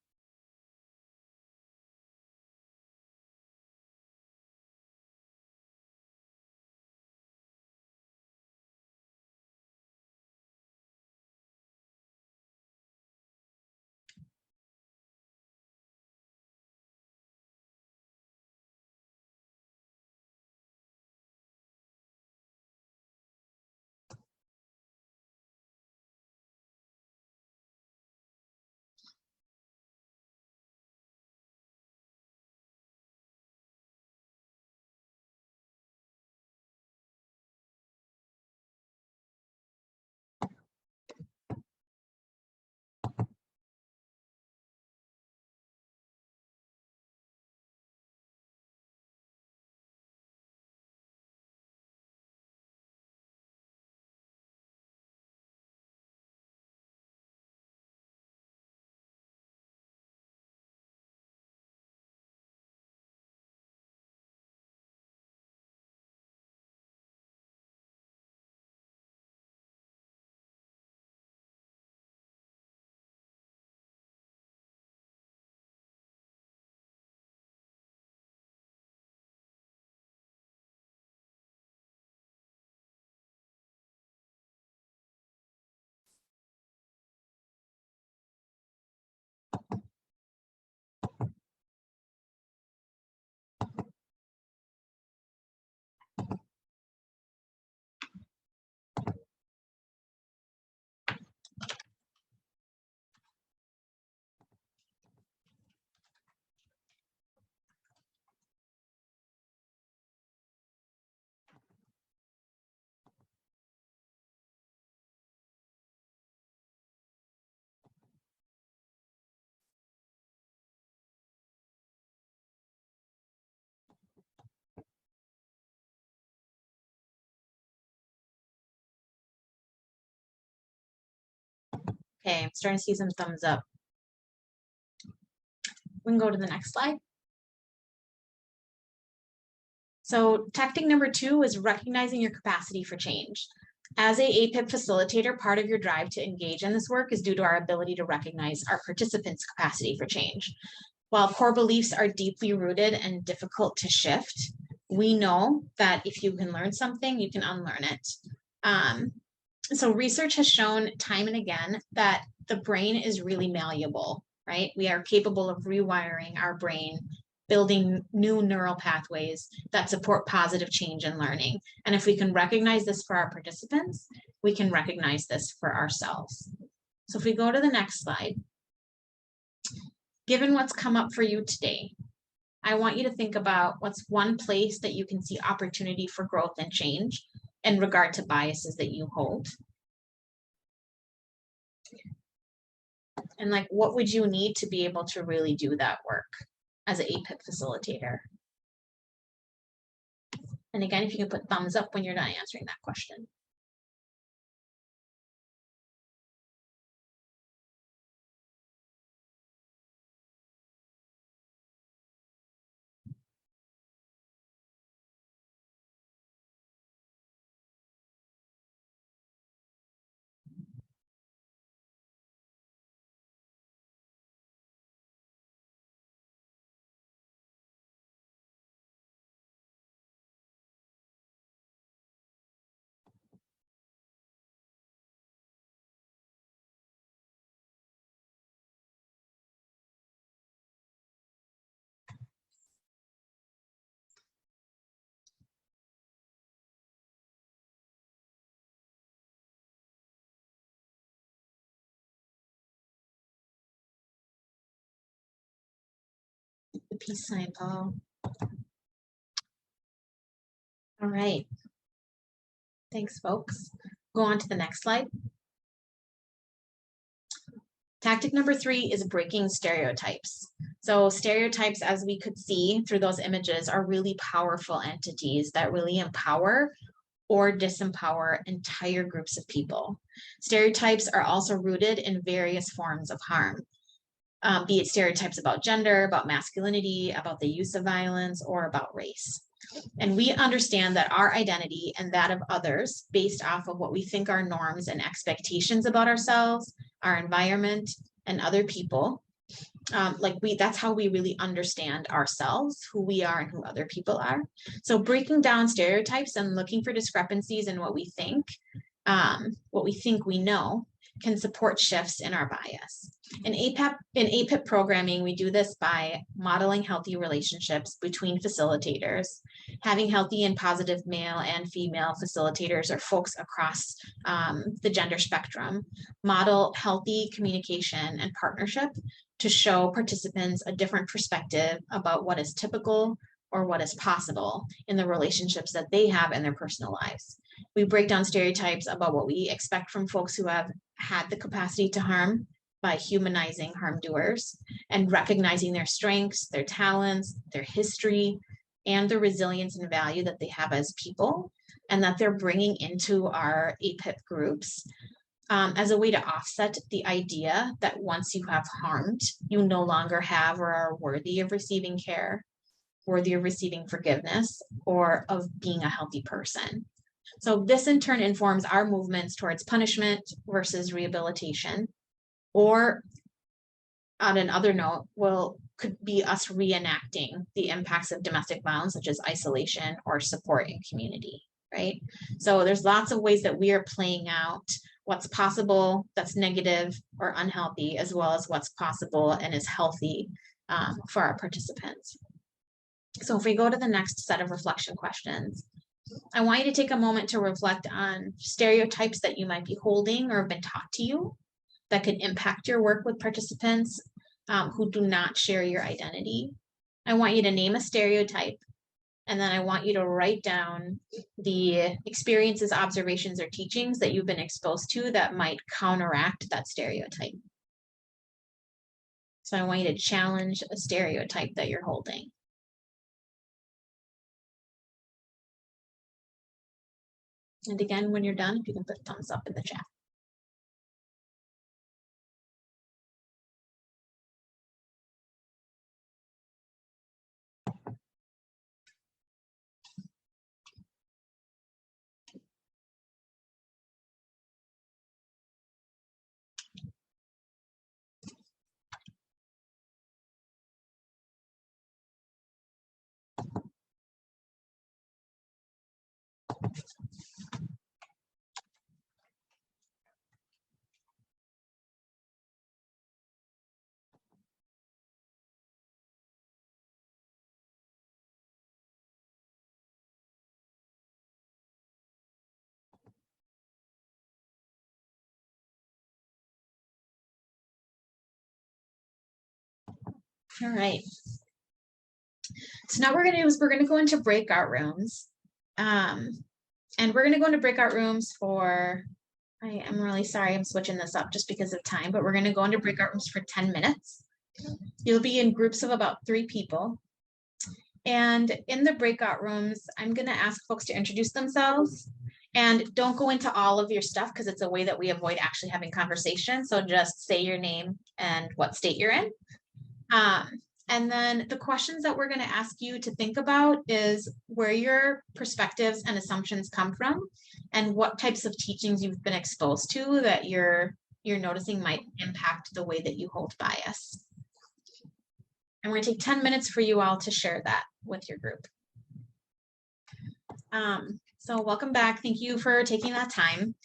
S3: Okay, I'm starting to see some thumbs up. We can go to the next slide. So tactic number 2 is recognizing your capacity for change. As a APIP facilitator, part of your drive to engage in this work is due to our ability to recognize our participants' capacity for change. While core beliefs are deeply rooted and difficult to shift, we know that if you can learn something, you can unlearn it. So research has shown time and again that the brain is really malleable, right? We are capable of rewiring our brain, building new neural pathways that support positive change and learning. And if we can recognize this for our participants, we can recognize this for ourselves. So if we go to the next slide, given what's come up for you today, I want you to think about what's one place that you can see opportunity for growth and change in regard to biases that you hold. And like, what would you need to be able to really do that work as an APIP facilitator? And again, if you can put thumbs up when you're done answering that question. The peace sign, Paul. All right. Thanks, folks. Go on to the next slide. Tactic number 3 is breaking stereotypes. So stereotypes, as we could see through those images, are really powerful entities that really empower or disempower entire groups of people. Stereotypes are also rooted in various forms of harm, be it stereotypes about gender, about masculinity, about the use of violence, or about race. And we understand that our identity and that of others, based off of what we think are norms and expectations about ourselves, our environment, and other people, that's how we really understand ourselves, who we are and who other people are. So breaking down stereotypes and looking for discrepancies in what we think we know, can support shifts in our bias. In APIP programming, we do this by modeling healthy relationships between facilitators, having healthy and positive male and female facilitators or folks across the gender spectrum, model healthy communication and partnership to show participants a different perspective about what is typical or what is possible in the relationships that they have in their personal lives. We break down stereotypes about what we expect from folks who have had the capacity to harm by humanizing harm doers and recognizing their strengths, their talents, their history, and the resilience and value that they have as people and that they're bringing into our APIP groups as a way to offset the idea that once you have harmed, you no longer have or are worthy of receiving care, worthy of receiving forgiveness, or of being a healthy person. So this in turn informs our movements towards punishment versus rehabilitation, or on another note, could be us reenacting the impacts of domestic violence, such as isolation or support in community, right? So there's lots of ways that we are playing out what's possible that's negative or unhealthy, as well as what's possible and is healthy for our participants. So if we go to the next set of reflection questions, I want you to take a moment to reflect on stereotypes that you might be holding or have been taught to you that could impact your work with participants who do not share your identity. I want you to name a stereotype, and then I want you to write down the experiences, observations, or teachings that you've been exposed to that might counteract that stereotype. So I want you to challenge a stereotype that you're holding. And again, when you're done, if you can put thumbs up in the chat. All right. So now we're going to do is we're going to go into breakout rooms. And we're going to go into breakout rooms for, I am really sorry, I'm switching this up just because of time, but we're going to go into breakout rooms for 10 minutes. You'll be in groups of about 3 people. And in the breakout rooms, I'm going to ask folks to introduce themselves. And don't go into all of your stuff because it's a way that we avoid actually having conversation. So just say your name and what state you're in. And then the questions that we're going to ask you to think about is where your perspectives and assumptions come from and what types of teachings you've been exposed to that you're noticing might impact the way that you hold bias. And we're going to take 10 minutes for you all to share that with your group. So welcome back. Thank you for taking that time.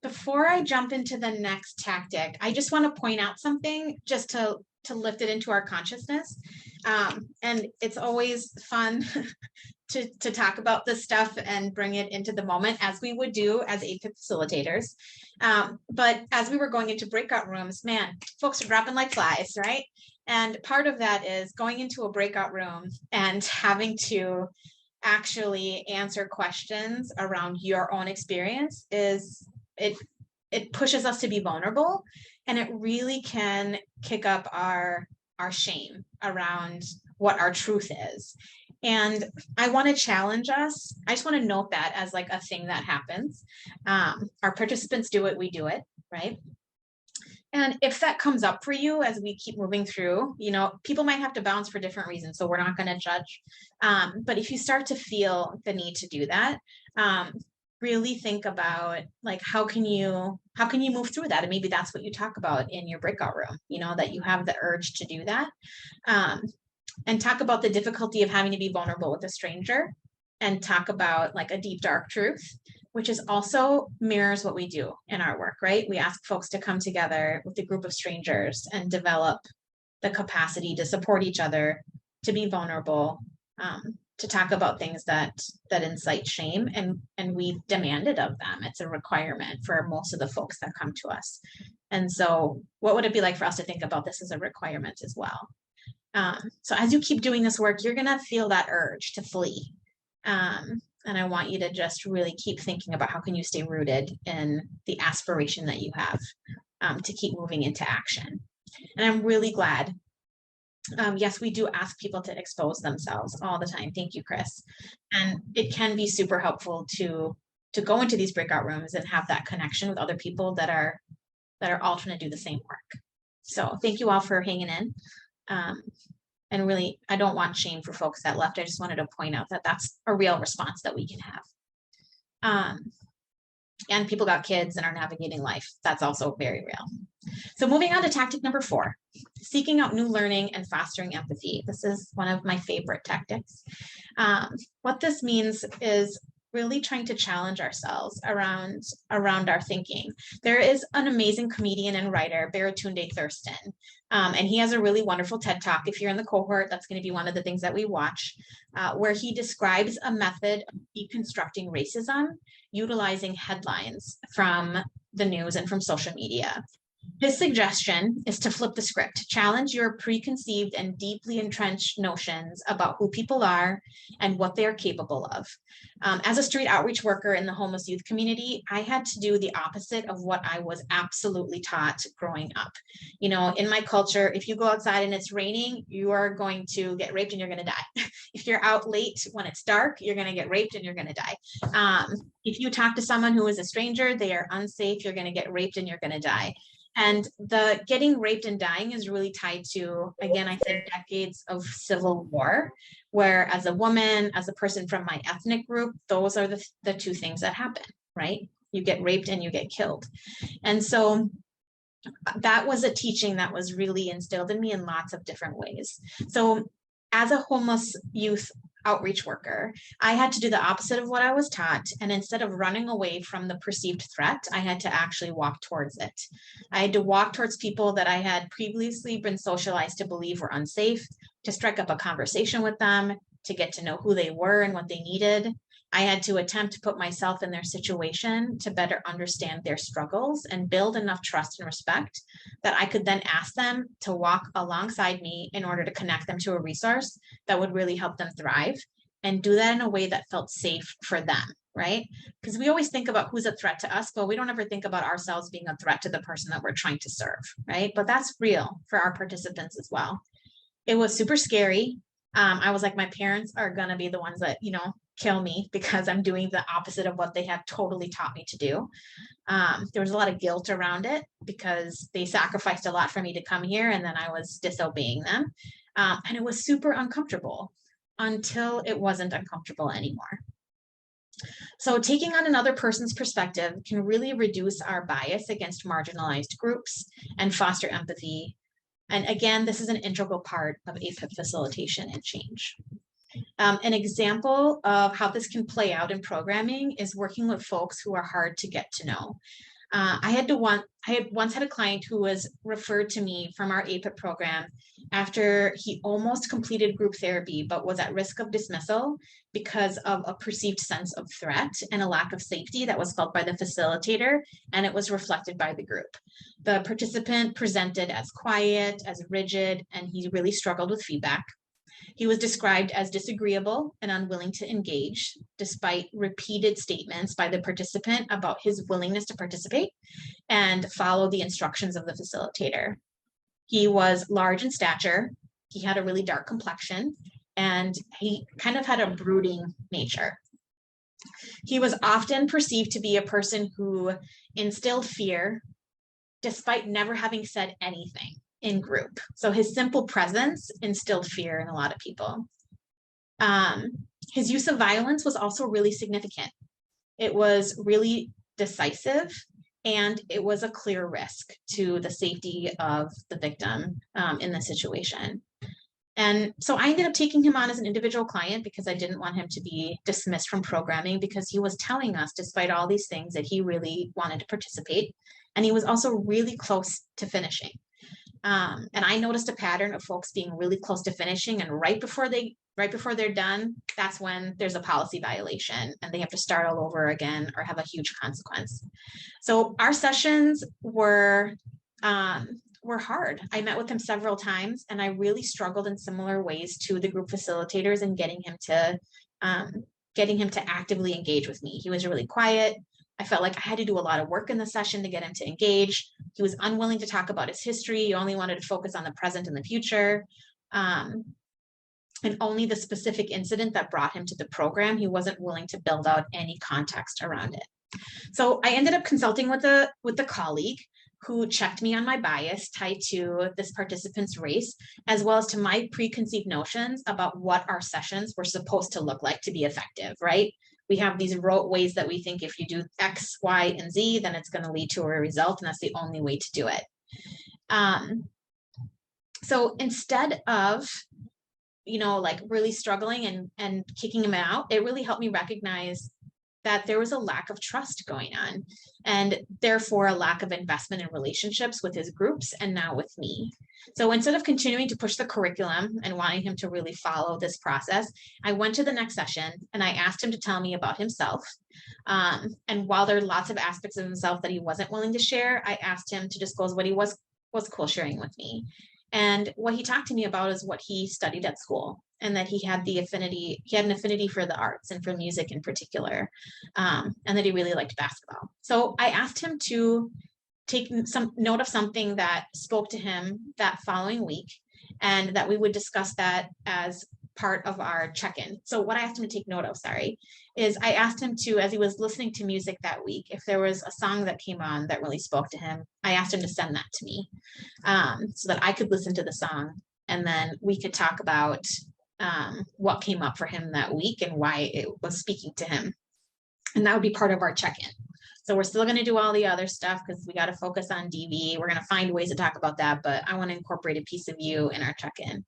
S3: Before I jump into the next tactic, I just want to point out something just to lift it into our consciousness. And it's always fun to talk about this stuff and bring it into the moment as we would do as APIP facilitators. But as we were going into breakout rooms, man, folks are dropping like flies, right? And part of that is going into a breakout room and having to actually answer questions around your own experience is, it pushes us to be vulnerable, and it really can kick up our shame around what our truth is. And I want to challenge us. I just want to note that as like a thing that happens. Our participants do it, we do it, right? And if that comes up for you as we keep moving through, you know, people might have to bounce for different reasons, so we're not going to judge. But if you start to feel the need to do that, really think about like how can you move through that, and maybe that's what you talk about in your breakout room, you know, that you have the urge to do that, and talk about the difficulty of having to be vulnerable with a stranger, and talk about like a deep dark truth, which is also mirrors what we do in our work, right? We ask folks to come together with a group of strangers and develop the capacity to support each other, to be vulnerable, to talk about things that incite shame, and we demand it of them. It's a requirement for most of the folks that come to us. And so what would it be like for us to think about this as a requirement as well? So as you keep doing this work, you're gonna feel that urge to flee. And I want you to just really keep thinking about how can you stay rooted in the aspiration that you have to keep moving into action. And I'm really glad. Yes, we do ask people to expose themselves all the time. Thank you, Chris. And it can be super helpful to go into these breakout rooms and have that connection with other people that are all trying to do the same work. So thank you all for hanging in. And really, I don't want shame for folks that left. I just wanted to point out that that's a real response that we can have. And people got kids and are navigating life. That's also very real. So moving on to tactic number 4, seeking out new learning and fostering empathy. This is one of my favorite tactics. What this means is really trying to challenge ourselves around our thinking. There is an amazing comedian and writer, Baratunde Thurston, and he has a really wonderful TED Talk. If you're in the cohort, that's going to be one of the things that we watch, where he describes a method of deconstructing racism utilizing headlines from the news and from social media. His suggestion is to flip the script, challenge your preconceived and deeply entrenched notions about who people are and what they are capable of. As a street outreach worker in the homeless youth community, I had to do the opposite of what I was absolutely taught growing up. You know, in my culture, if you go outside and it's raining, you are going to get raped and you're going to die. If you're out late when it's dark, you're going to get raped and you're going to die. If you talk to someone who is a stranger, they are unsafe, you're going to get raped and you're going to die. And the getting raped and dying is really tied to, again, I said decades of civil war, where as a woman, as a person from my ethnic group, those are the two things that happen, right? You get raped and you get killed. And so that was a teaching that was really instilled in me in lots of different ways. So as a homeless youth outreach worker. I had to do the opposite of what I was taught. And instead of running away from the perceived threat, I had to actually walk towards it. I had to walk towards people that I had previously been socialized to believe were unsafe, to strike up a conversation with them, to get to know who they were and what they needed. I had to attempt to put myself in their situation to better understand their struggles and build enough trust and respect that I could then ask them to walk alongside me in order to connect them to a resource that would really help them thrive, and do that in a way that felt safe for them, right? Because we always think about who's a threat to us, but we don't ever think about ourselves being a threat to the person that we're trying to serve, right? But that's real for our participants as well. It was super scary. I was like, my parents are gonna be the ones that, kill me because I'm doing the opposite of what they have totally taught me to do. There was a lot of guilt around it because they sacrificed a lot for me to come here, and then I was disobeying them. And it was super uncomfortable until it wasn't uncomfortable anymore. So taking on another person's perspective can really reduce our bias against marginalized groups and foster empathy. And again, this is an integral part of APIP facilitation and change. An example of how this can play out in programming is working with folks who are hard to get to know. I had once had a client who was referred to me from our APIP program after he almost completed group therapy, but was at risk of dismissal because of a perceived sense of threat and a lack of safety that was felt by the facilitator, and it was reflected by the group. The participant presented as quiet, as rigid, and he really struggled with feedback. He was described as disagreeable and unwilling to engage, despite repeated statements by the participant about his willingness to participate and follow the instructions of the facilitator. He was large in stature, he had a really dark complexion, and he kind of had a brooding nature. He was often perceived to be a person who instilled fear, despite never having said anything in group. So his simple presence instilled fear in a lot of people. His use of violence was also really significant. It was really decisive, and it was a clear risk to the safety of the victim in the situation. And so I ended up taking him on as an individual client because I didn't want him to be dismissed from programming, because he was telling us, despite all these things, that he really wanted to participate. And he was also really close to finishing. And I noticed a pattern of folks being really close to finishing, and right before they're done, that's when there's a policy violation and they have to start all over again or have a huge consequence. So our sessions were hard. I met with him several times, and I really struggled in similar ways to the group facilitators in getting him to actively engage with me. He was really quiet. I felt like I had to do a lot of work in the session to get him to engage. He was unwilling to talk about his history. He only wanted to focus on the present and the future. And only the specific incident that brought him to the program, he wasn't willing to build out any context around it. So I ended up consulting with a colleague who checked me on my bias tied to this participant's race, as well as to my preconceived notions about what our sessions were supposed to look like to be effective, right? We have these rote ways that we think if you do X, Y, and Z, then it's going to lead to a result, and that's the only way to do it. So instead of, like really struggling and kicking him out, it really helped me recognize that there was a lack of trust going on, and therefore a lack of investment in relationships with his groups and now with me. So instead of continuing to push the curriculum and wanting him to really follow this process, I went to the next session and I asked him to tell me about himself. And while there are lots of aspects of himself that he wasn't willing to share, I asked him to disclose what he was cool sharing with me. And what he talked to me about is what he studied at school, and that he had an affinity for the arts and for music in particular, and that he really liked basketball. So I asked him to take some note of something that spoke to him that following week, and that we would discuss that as part of our check-in. So what I asked him to take note of, is I asked him to, as he was listening to music that week, if there was a song that came on that really spoke to him, I asked him to send that to me, so that I could listen to the song, and then we could talk about what came up for him that week and why it was speaking to him. And that would be part of our check-in. So we're still going to do all the other stuff because we got to focus on DV. We're going to find ways to talk about that, but I want to incorporate a piece of you in our check-in.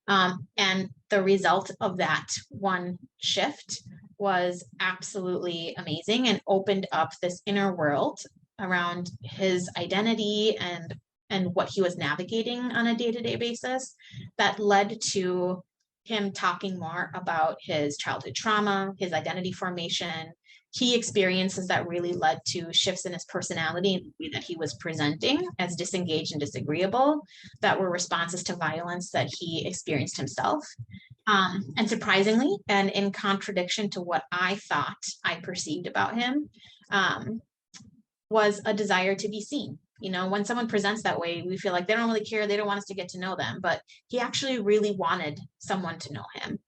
S3: And the result of that one shift was absolutely amazing and opened up this inner world around his identity and what he was navigating on a day-to-day basis that led to him talking more about his childhood trauma, his identity formation, key experiences that really led to shifts in his personality and the way that he was presenting as disengaged and disagreeable that were responses to violence that he experienced himself. And surprisingly, and in contradiction to what I thought I perceived about him, was a desire to be seen. You know, when someone presents that way, we feel like they don't really care. They don't want us to get to know them, but he actually really wanted someone to know him.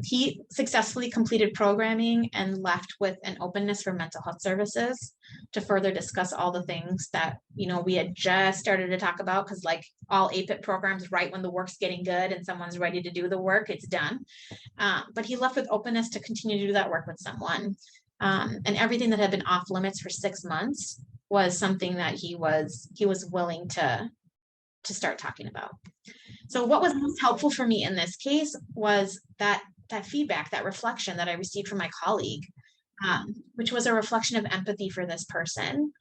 S3: He successfully completed programming and left with an openness for mental health services to further discuss all the things that, you know, we had just started to talk about, because like all APIP programs, right when the work's getting good and someone's ready to do the work, it's done. But he left with openness to continue to do that work with someone. And everything that had been off limits for 6 months was something that he was willing to start talking about. So what was most helpful for me in this case was that feedback, that reflection that I received from my colleague, which was a reflection of empathy for this person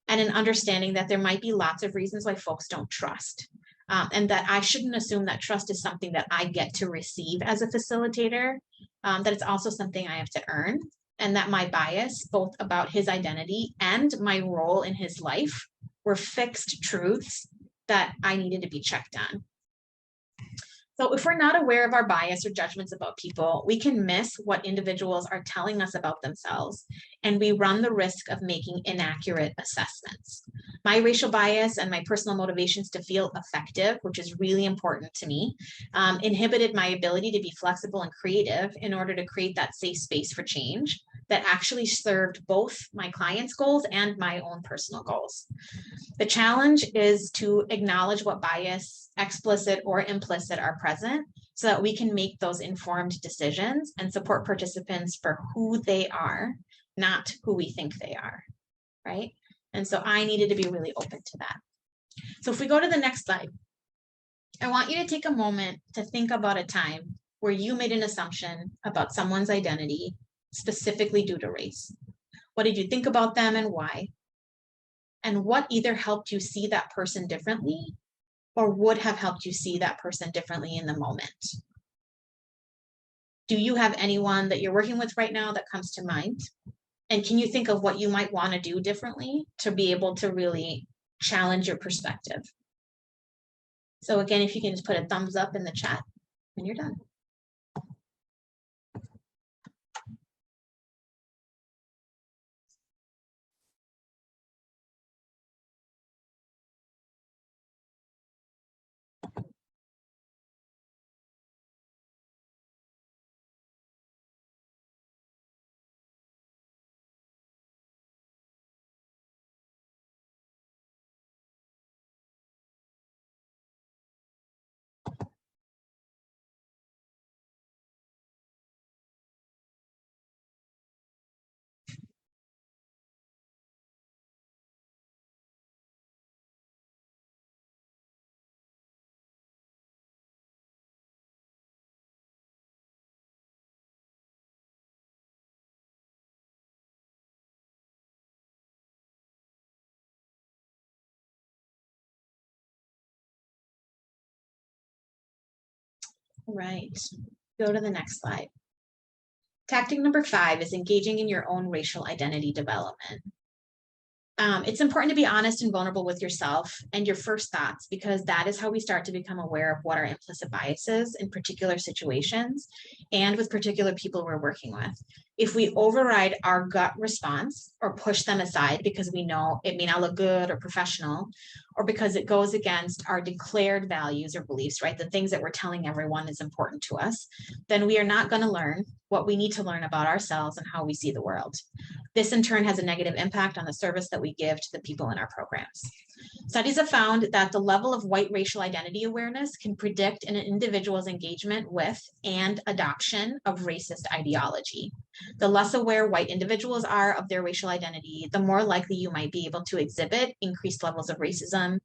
S3: and an understanding that there might be lots of reasons why folks don't trust. And that I shouldn't assume that trust is something that I get to receive as a facilitator, that it's also something I have to earn, and that my bias, both about his identity and my role in his life, were fixed truths that I needed to be checked on. So if we're not aware of our bias or judgments about people, we can miss what individuals are telling us about themselves, and we run the risk of making inaccurate assessments. My racial bias and my personal motivations to feel effective, which is really important to me, inhibited my ability to be flexible and creative in order to create that safe space for change that actually served both my clients' goals and my own personal goals. The challenge is to acknowledge what bias, explicit or implicit, are present so that we can make those informed decisions and support participants for who they are, not who we think they are, right? And so I needed to be really open to that. So if we go to the next slide, I want you to take a moment to think about a time where you made an assumption about someone's identity specifically due to race. What did you think about them and why? And what either helped you see that person differently or would have helped you see that person differently in the moment? Do you have anyone that you're working with right now that comes to mind? And can you think of what you might want to do differently to be able to really challenge your perspective? So again, if you can just put a thumbs up in the chat when you're done. Right, go to the next slide. Tactic number 5 is engaging in your own racial identity development. It's important to be honest and vulnerable with yourself and your first thoughts, because that is how we start to become aware of what our implicit bias is in particular situations and with particular people we're working with. If we override our gut response or push them aside because we know it may not look good or professional, or because it goes against our declared values or beliefs, right? The things that we're telling everyone is important to us, then we are not going to learn what we need to learn about ourselves and how we see the world. This in turn has a negative impact on the service that we give to the people in our programs. Studies have found that the level of white racial identity awareness can predict an individual's engagement with and adoption of racist ideology. The less aware white individuals are of their racial identity, the more likely you might be able to exhibit increased levels of racism,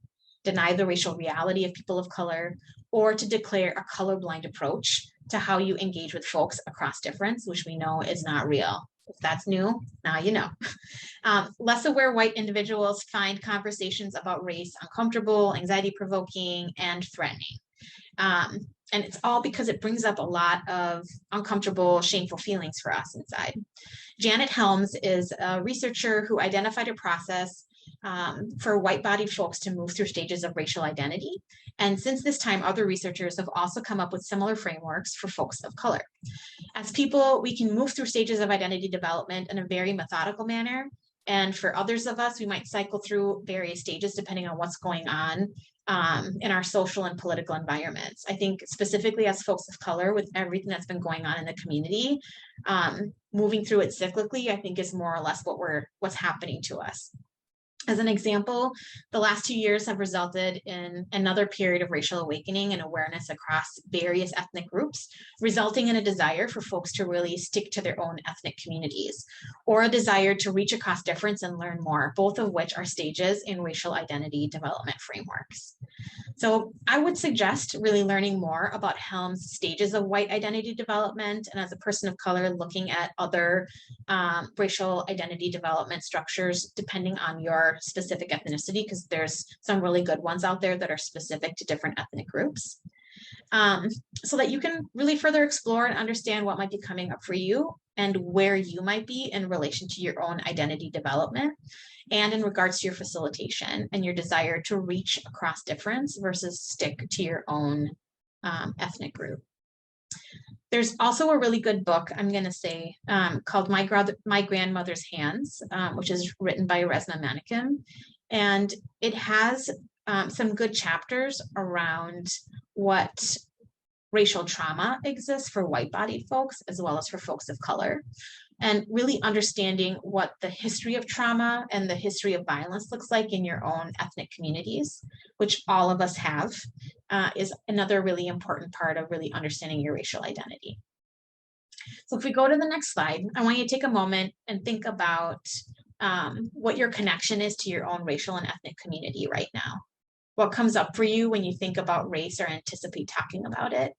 S3: deny the racial reality of people of color, or to declare a colorblind approach to how you engage with folks across difference, which we know is not real. If that's new, now you know. Less aware white individuals find conversations about race uncomfortable, anxiety-provoking, and threatening. And it's all because it brings up a lot of uncomfortable, shameful feelings for us inside. Janet Helms is a researcher who identified a process for white-bodied folks to move through stages of racial identity. And since this time, other researchers have also come up with similar frameworks for folks of color. As people, we can move through stages of identity development in a very methodical manner. And for others of us, we might cycle through various stages depending on what's going on in our social and political environments. I think specifically as folks of color, with everything that's been going on in the community, moving through it cyclically, I think is more or less what's happening to us. As an example, the last 2 years have resulted in another period of racial awakening and awareness across various ethnic groups, resulting in a desire for folks to really stick to their own ethnic communities, or a desire to reach across difference and learn more, both of which are stages in racial identity development frameworks. So I would suggest really learning more about Helms' stages of white identity development, and as a person of color, looking at other racial identity development structures depending on your specific ethnicity, because there's some really good ones out there that are specific to different ethnic groups. So that you can really further explore and understand what might be coming up for you and where you might be in relation to your own identity development and in regards to your facilitation and your desire to reach across difference versus stick to your own ethnic group. There's also a really good book, I'm going to say, called My Grandmother's Hands, which is written by Resmaa Menakem. And it has some good chapters around what racial trauma exists for white-bodied folks as well as for folks of color, and really understanding what the history of trauma and the history of violence looks like in your own ethnic communities, which all of us have, is another really important part of really understanding your racial identity. So if we go to the next slide, I want you to take a moment and think about what your connection is to your own racial and ethnic community right now. What comes up for you when you think about race or anticipate talking about it?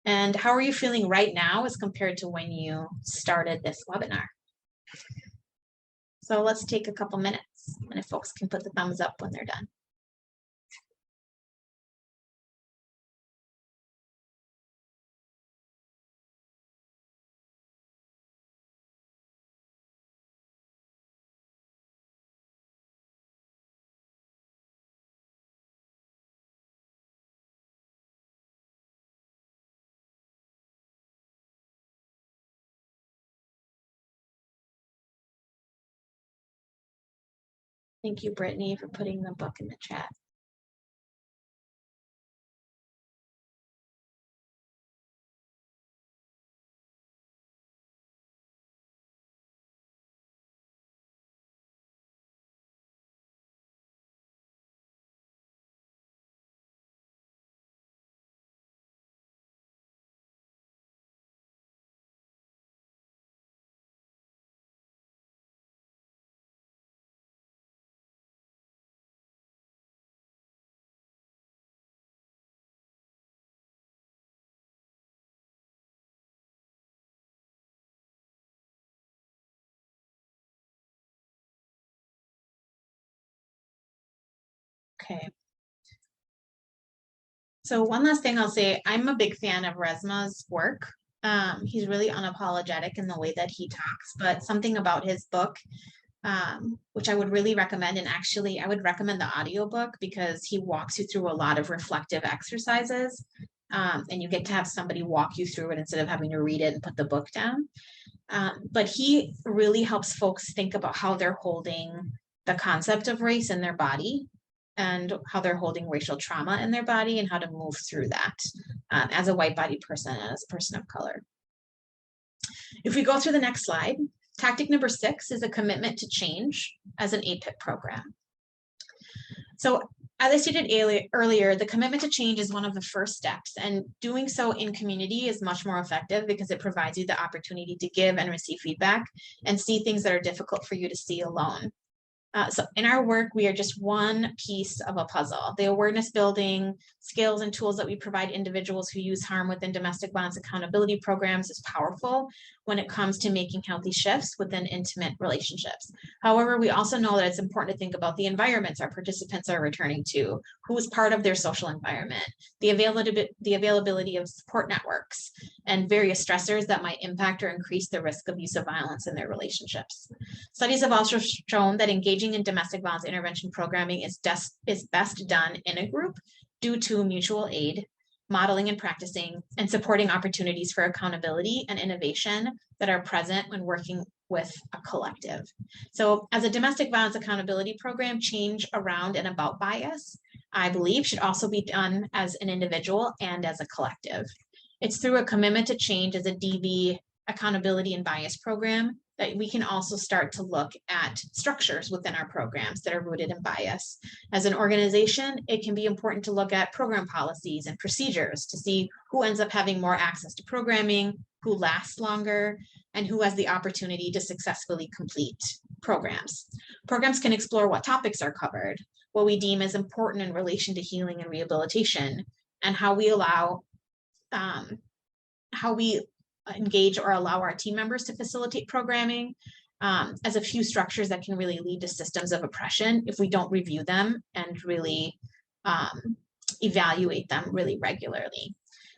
S3: And how are you feeling right now as compared to when you started this webinar? So let's take a couple minutes, and if folks can put the thumbs up when they're done. Thank you, Brittany, for putting the book in the chat. Okay. So one last thing I'll say, I'm a big fan of Resmaa's work. He's really unapologetic in the way that he talks, but something about his book, which I would really recommend, and actually I would recommend the audiobook because he walks you through a lot of reflective exercises, and you get to have somebody walk you through it instead of having to read it and put the book down. But he really helps folks think about how they're holding the concept of race in their body and how they're holding racial trauma in their body and how to move through that as a white-bodied person and as a person of color. If we go through the next slide, tactic number 6 is a commitment to change as an APIP program. So As I stated earlier, the commitment to change is one of the first steps, and doing so in community is much more effective because it provides you the opportunity to give and receive feedback and see things that are difficult for you to see alone. So in our work, we are just one piece of a puzzle. The awareness building skills and tools that we provide individuals who use harm within domestic violence accountability programs is powerful when it comes to making healthy shifts within intimate relationships. However, we also know that it's important to think about the environments our participants are returning to, who is part of their social environment, the availability of support networks, and various stressors that might impact or increase the risk of use of violence in their relationships. Studies have also shown that engaging in domestic violence intervention programming is best done in a group due to mutual aid, modeling and practicing, and supporting opportunities for accountability and innovation that are present when working with a collective. So as a domestic violence accountability program, change around and about bias, I believe, should also be done as an individual and as a collective. It's through a commitment to change as a DV accountability and bias program that we can also start to look at structures within our programs that are rooted in bias. As an organization, it can be important to look at program policies and procedures to see who ends up having more access to programming, who lasts longer, and who has the opportunity to successfully complete programs. Programs can explore what topics are covered, what we deem as important in relation to healing and rehabilitation, and how we engage or allow our team members to facilitate programming, as a few structures that can really lead to systems of oppression if we don't review them and really evaluate them really regularly.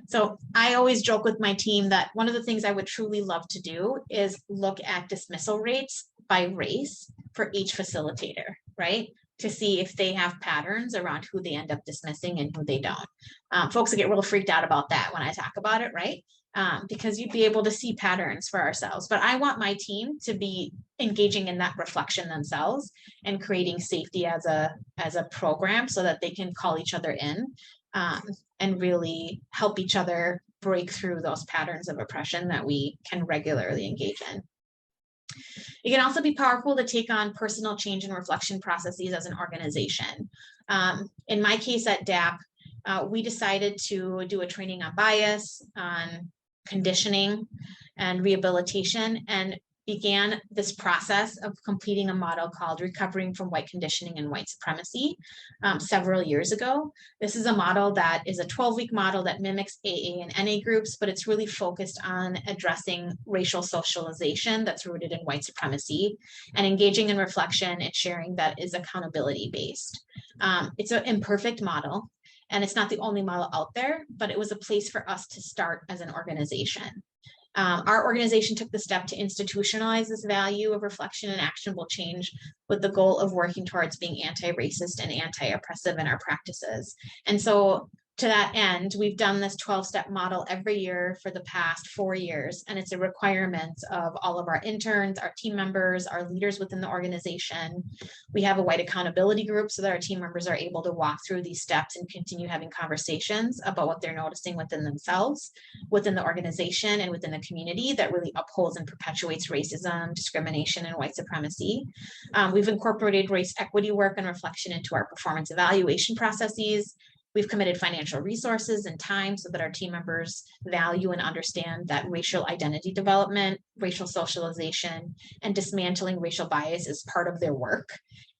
S3: So I always joke with my team that one of the things I would truly love to do is look at dismissal rates by race for each facilitator, right? To see if they have patterns around who they end up dismissing and who they don't. Folks get real freaked out about that when I talk about it, right? Because you'd be able to see patterns for ourselves. But I want my team to be engaging in that reflection themselves and creating safety as a program so that they can call each other in and really help each other break through those patterns of oppression that we can regularly engage in. It can also be powerful to take on personal change and reflection processes as an organization. In my case at DAP, we decided to do a training on bias, on conditioning and rehabilitation, and began this process of completing a model called Recovering from White Conditioning and White Supremacy several years ago. This is a model that is a 12-week model that mimics AA and NA groups, but it's really focused on addressing racial socialization that's rooted in white supremacy and engaging in reflection and sharing that is accountability based. It's an imperfect model, and it's not the only model out there, but it was a place for us to start as an organization. Our organization took the step to institutionalize this value of reflection and actionable change with the goal of working towards being anti-racist and anti-oppressive in our practices. And so to that end, we've done this 12-step model every year for the past 4 years, and it's a requirement of all of our interns, our team members, our leaders within the organization. We have a white accountability group so that our team members are able to walk through these steps and continue having conversations about what they're noticing within themselves, within the organization, and within the community that really upholds and perpetuates racism, discrimination, and white supremacy. We've incorporated race equity work and reflection into our performance evaluation processes. We've committed financial resources and time so that our team members value and understand that racial identity development, racial socialization, and dismantling racial bias is part of their work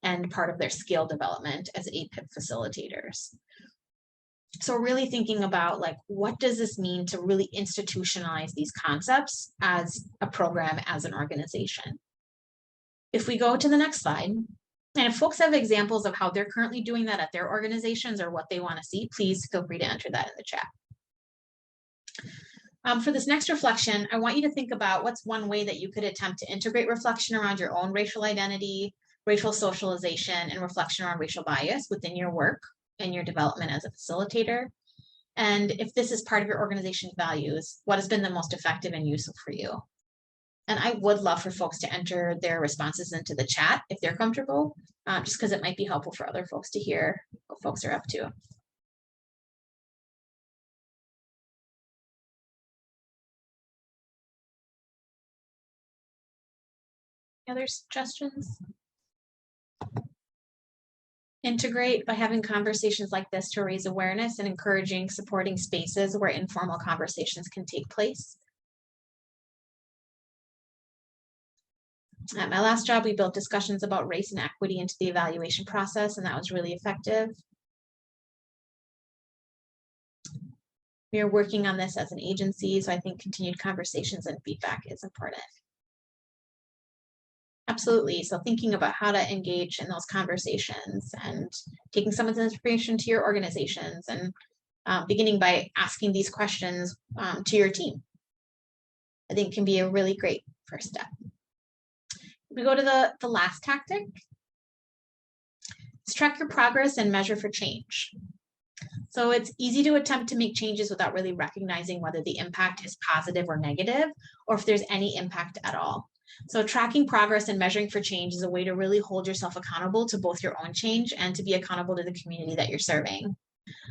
S3: and part of their skill development as APIP facilitators. So really thinking about, like, what does this mean to really institutionalize these concepts as a program, as an organization? If we go to the next slide, and if folks have examples of how they're currently doing that at their organizations or what they want to see, please feel free to enter that in the chat. For this next reflection, I want you to think about what's one way that you could attempt to integrate reflection around your own racial identity, racial socialization, and reflection around racial bias within your work and your development as a facilitator. And if this is part of your organization's values, what has been the most effective and useful for you? And I would love for folks to enter their responses into the chat if they're comfortable, just because it might be helpful for other folks to hear what folks are up to. Any other suggestions? integrate by having conversations like this to raise awareness and encouraging supporting spaces where informal conversations can take place. At my last job, we built discussions about race and equity into the evaluation process, and that was really effective. We are working on this as an agency, so I think continued conversations and feedback is important. Absolutely. So thinking about how to engage in those conversations and taking some of the information to your organizations and beginning by asking these questions to your team, I think can be a really great first step. We go to the last tactic. Let's track your progress and measure for change. So it's easy to attempt to make changes without really recognizing whether the impact is positive or negative, or if there's any impact at all. So tracking progress and measuring for change is a way to really hold yourself accountable to both your own change and to be accountable to the community that you're serving.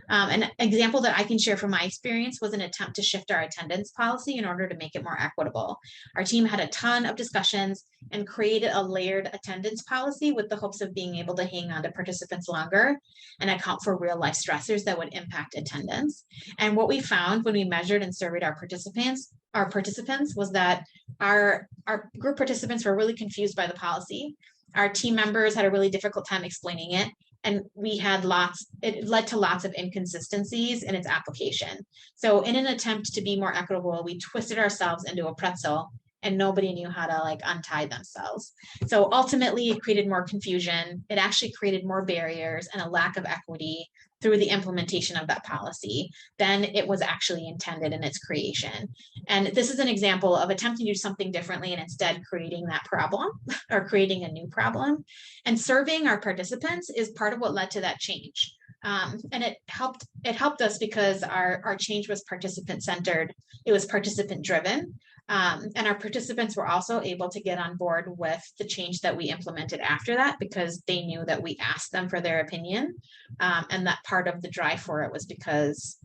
S3: An example that I can share from my experience was an attempt to shift our attendance policy in order to make it more equitable. Our team had a ton of discussions and created a layered attendance policy with the hopes of being able to hang on to participants longer and account for real life stressors that would impact attendance. And what we found when we measured and surveyed our participants was that our group participants were really confused by the policy. Our team members had a really difficult time explaining it. And it led to lots of inconsistencies in its application. So in an attempt to be more equitable, we twisted ourselves into a pretzel and nobody knew how to untie themselves. So ultimately it created more confusion. It actually created more barriers and a lack of equity through the implementation of that policy than it was actually intended in its creation. And this is an example of attempting to do something differently and instead creating that problem or creating a new problem. And serving our participants is part of what led to that change. And it helped us because our change was participant centered. It was participant driven. And our participants were also able to get on board with the change that we implemented after that because they knew that we asked them for their opinion. And that part of the drive for it was because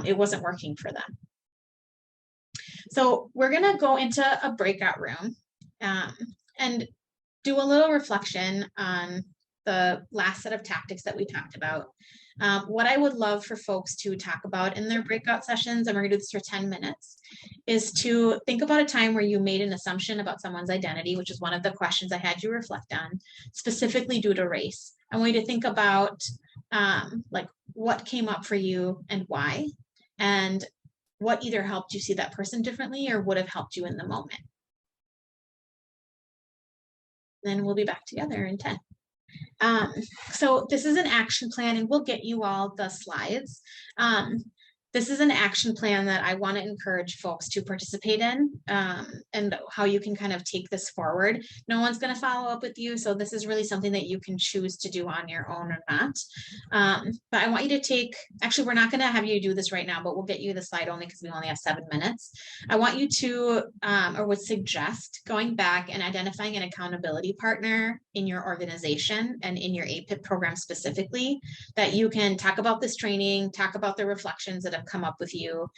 S3: it wasn't working for them. So we're going to go into a breakout room and do a little reflection on the last set of tactics that we talked about. What I would love for folks to talk about in their breakout sessions, and we're gonna do this for 10 minutes, is to think about a time where you made an assumption about someone's identity, which is one of the questions I had you reflect on, specifically due to race. I want you to think about what came up for you and why, and what either helped you see that person differently or would have helped you in the moment. Then we'll be back together in 10. So this is an action plan and we'll get you all the slides. This is an action plan that I want to encourage folks to participate in and how you can kind of take this forward. No one's going to follow up with you. So this is really something that you can choose to do on your own or not. But I want you to take, actually, we're not going to have you do this right now, but we'll get you the slide only because we only have 7 minutes. I want you to, or would suggest going back and identifying an accountability partner in your organization and in your APIP program specifically, that you can talk about this training, talk about the reflections that have come up with you.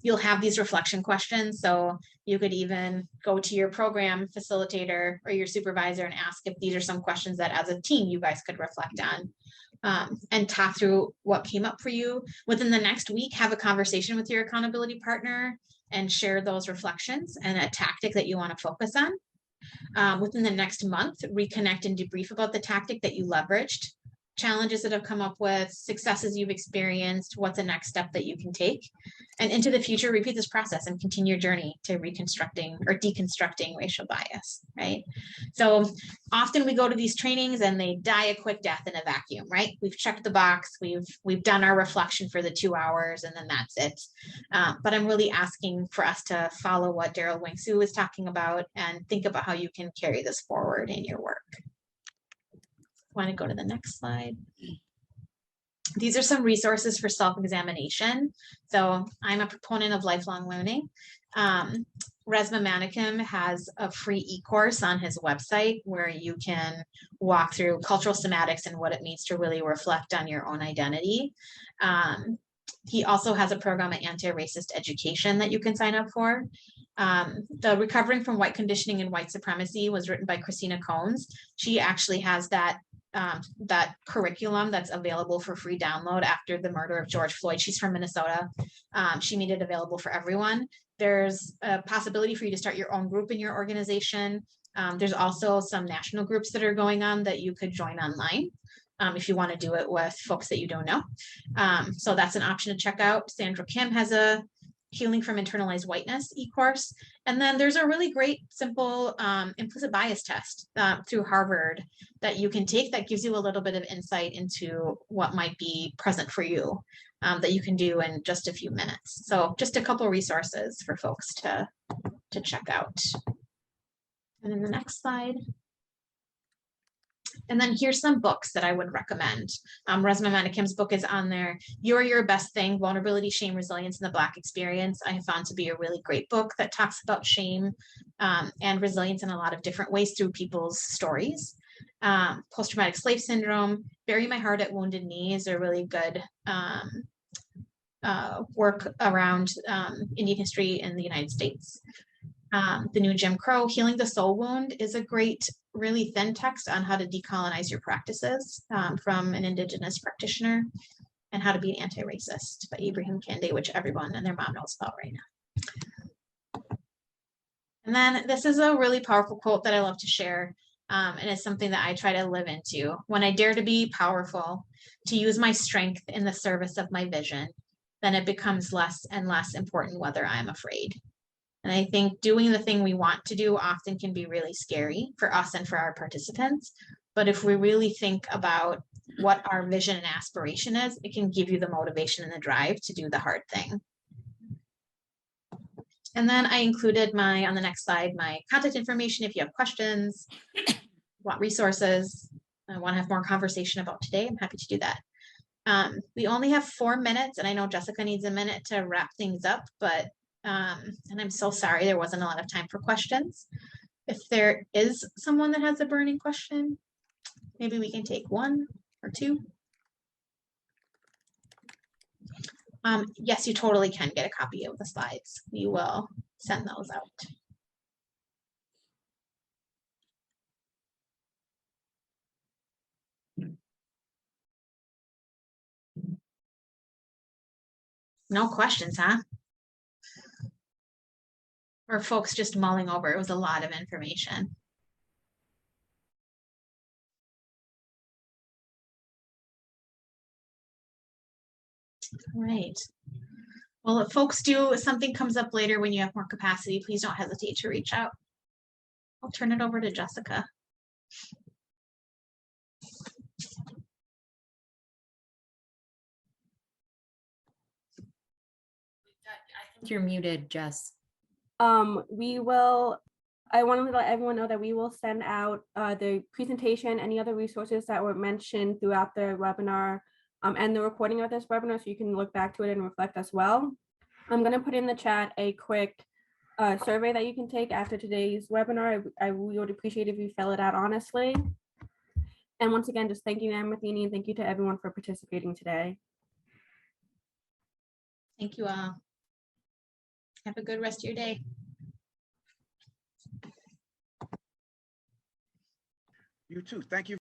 S3: You'll have these reflection questions. So you could even go to your program facilitator or your supervisor and ask if these are some questions that as a team you guys could reflect on and talk through what came up for you. Within the next week, have a conversation with your accountability partner and share those reflections and a tactic that you want to focus on. Within the next month, reconnect and debrief about the tactic that you leveraged, challenges that have come up with, successes you've experienced, what's the next step that you can take. And into the future, repeat this process and continue your journey to reconstructing or deconstructing racial bias, right? So often we go to these trainings and they die a quick death in a vacuum, right? We've checked the box, we've done our reflection for the 2 hours and then that's it. But I'm really asking for us to follow what Daryl Wingsu was talking about and think about how you can carry this forward in your work. Want to go to the next slide. These are some resources for self-examination. So I'm a proponent of lifelong learning. Resma Manikim has a free e-course on his website where you can walk through cultural semantics and what it means to really reflect on your own identity. He also has a program at Anti-Racist Education that you can sign up for. The Recovering from White Conditioning and White Supremacy was written by Christina Combs. She actually has that that curriculum that's available for free download after the murder of George Floyd. She's from Minnesota. She made it available for everyone. There's a possibility for you to start your own group in your organization. There's also some national groups that are going on that you could join online if you want to do it with folks that you don't know. So that's an option to check out. Sandra Kim has a Healing from Internalized Whiteness e-course. And then there's a really great, simple implicit bias test through Harvard that you can take that gives you a little bit of insight into what might be present for you that you can do in just a few minutes. So just a couple resources for folks to check out. And then the next slide. And then here's some books that I would recommend. Resmaa Menakem's book is on there. You're Your Best Thing, Vulnerability, Shame, Resilience in the Black Experience. I have found to be a really great book that talks about shame and resilience in a lot of different ways through people's stories. Post-traumatic slave syndrome, Bury My Heart at Wounded Knee is a really good work around Indian history in the United States. The New Jim Crow, Healing the Soul Wound is a great, really thin text on how to decolonize your practices from an Indigenous practitioner, and How to Be an Anti-Racist by Ibrahim Kendi, which everyone and their mom knows about right now. And then this is a really powerful quote that I love to share, and it's something that I try to live into. When I dare to be powerful, to use my strength in the service of my vision, then it becomes less and less important whether I'm afraid. And I think doing the thing we want to do often can be really scary for us and for our participants. But if we really think about what our vision and aspiration is, it can give you the motivation and the drive to do the hard thing. And then I included on the next slide, my contact information if you have questions, want resources, I want to have more conversation about today, I'm happy to do that. We only have 4 minutes, and I know Jessica needs a minute to wrap things up, but and I'm so sorry there wasn't a lot of time for questions. If there is someone that has a burning question, maybe we can take 1 or 2. Yes, you totally can get a copy of the slides. We will send those out. No questions, huh? Or folks just mulling over? It was a lot of information. All right. Well, if folks do, if something comes up later when you have more capacity, please don't hesitate to reach out. I'll turn it over to Jessica.
S1: I think you're muted, Jess.
S2: I want to let everyone know that we will send out the presentation, any other resources that were mentioned throughout the webinar, and the recording of this webinar, so you can look back to it and reflect as well. I'm going to put in the chat a quick survey that you can take after today's webinar. I would appreciate if you fill it out honestly. And once again, just thank you, Amirthini, and thank you to everyone for participating today.
S3: Thank you all. Have a good rest of your day.
S4: You too. Thank you.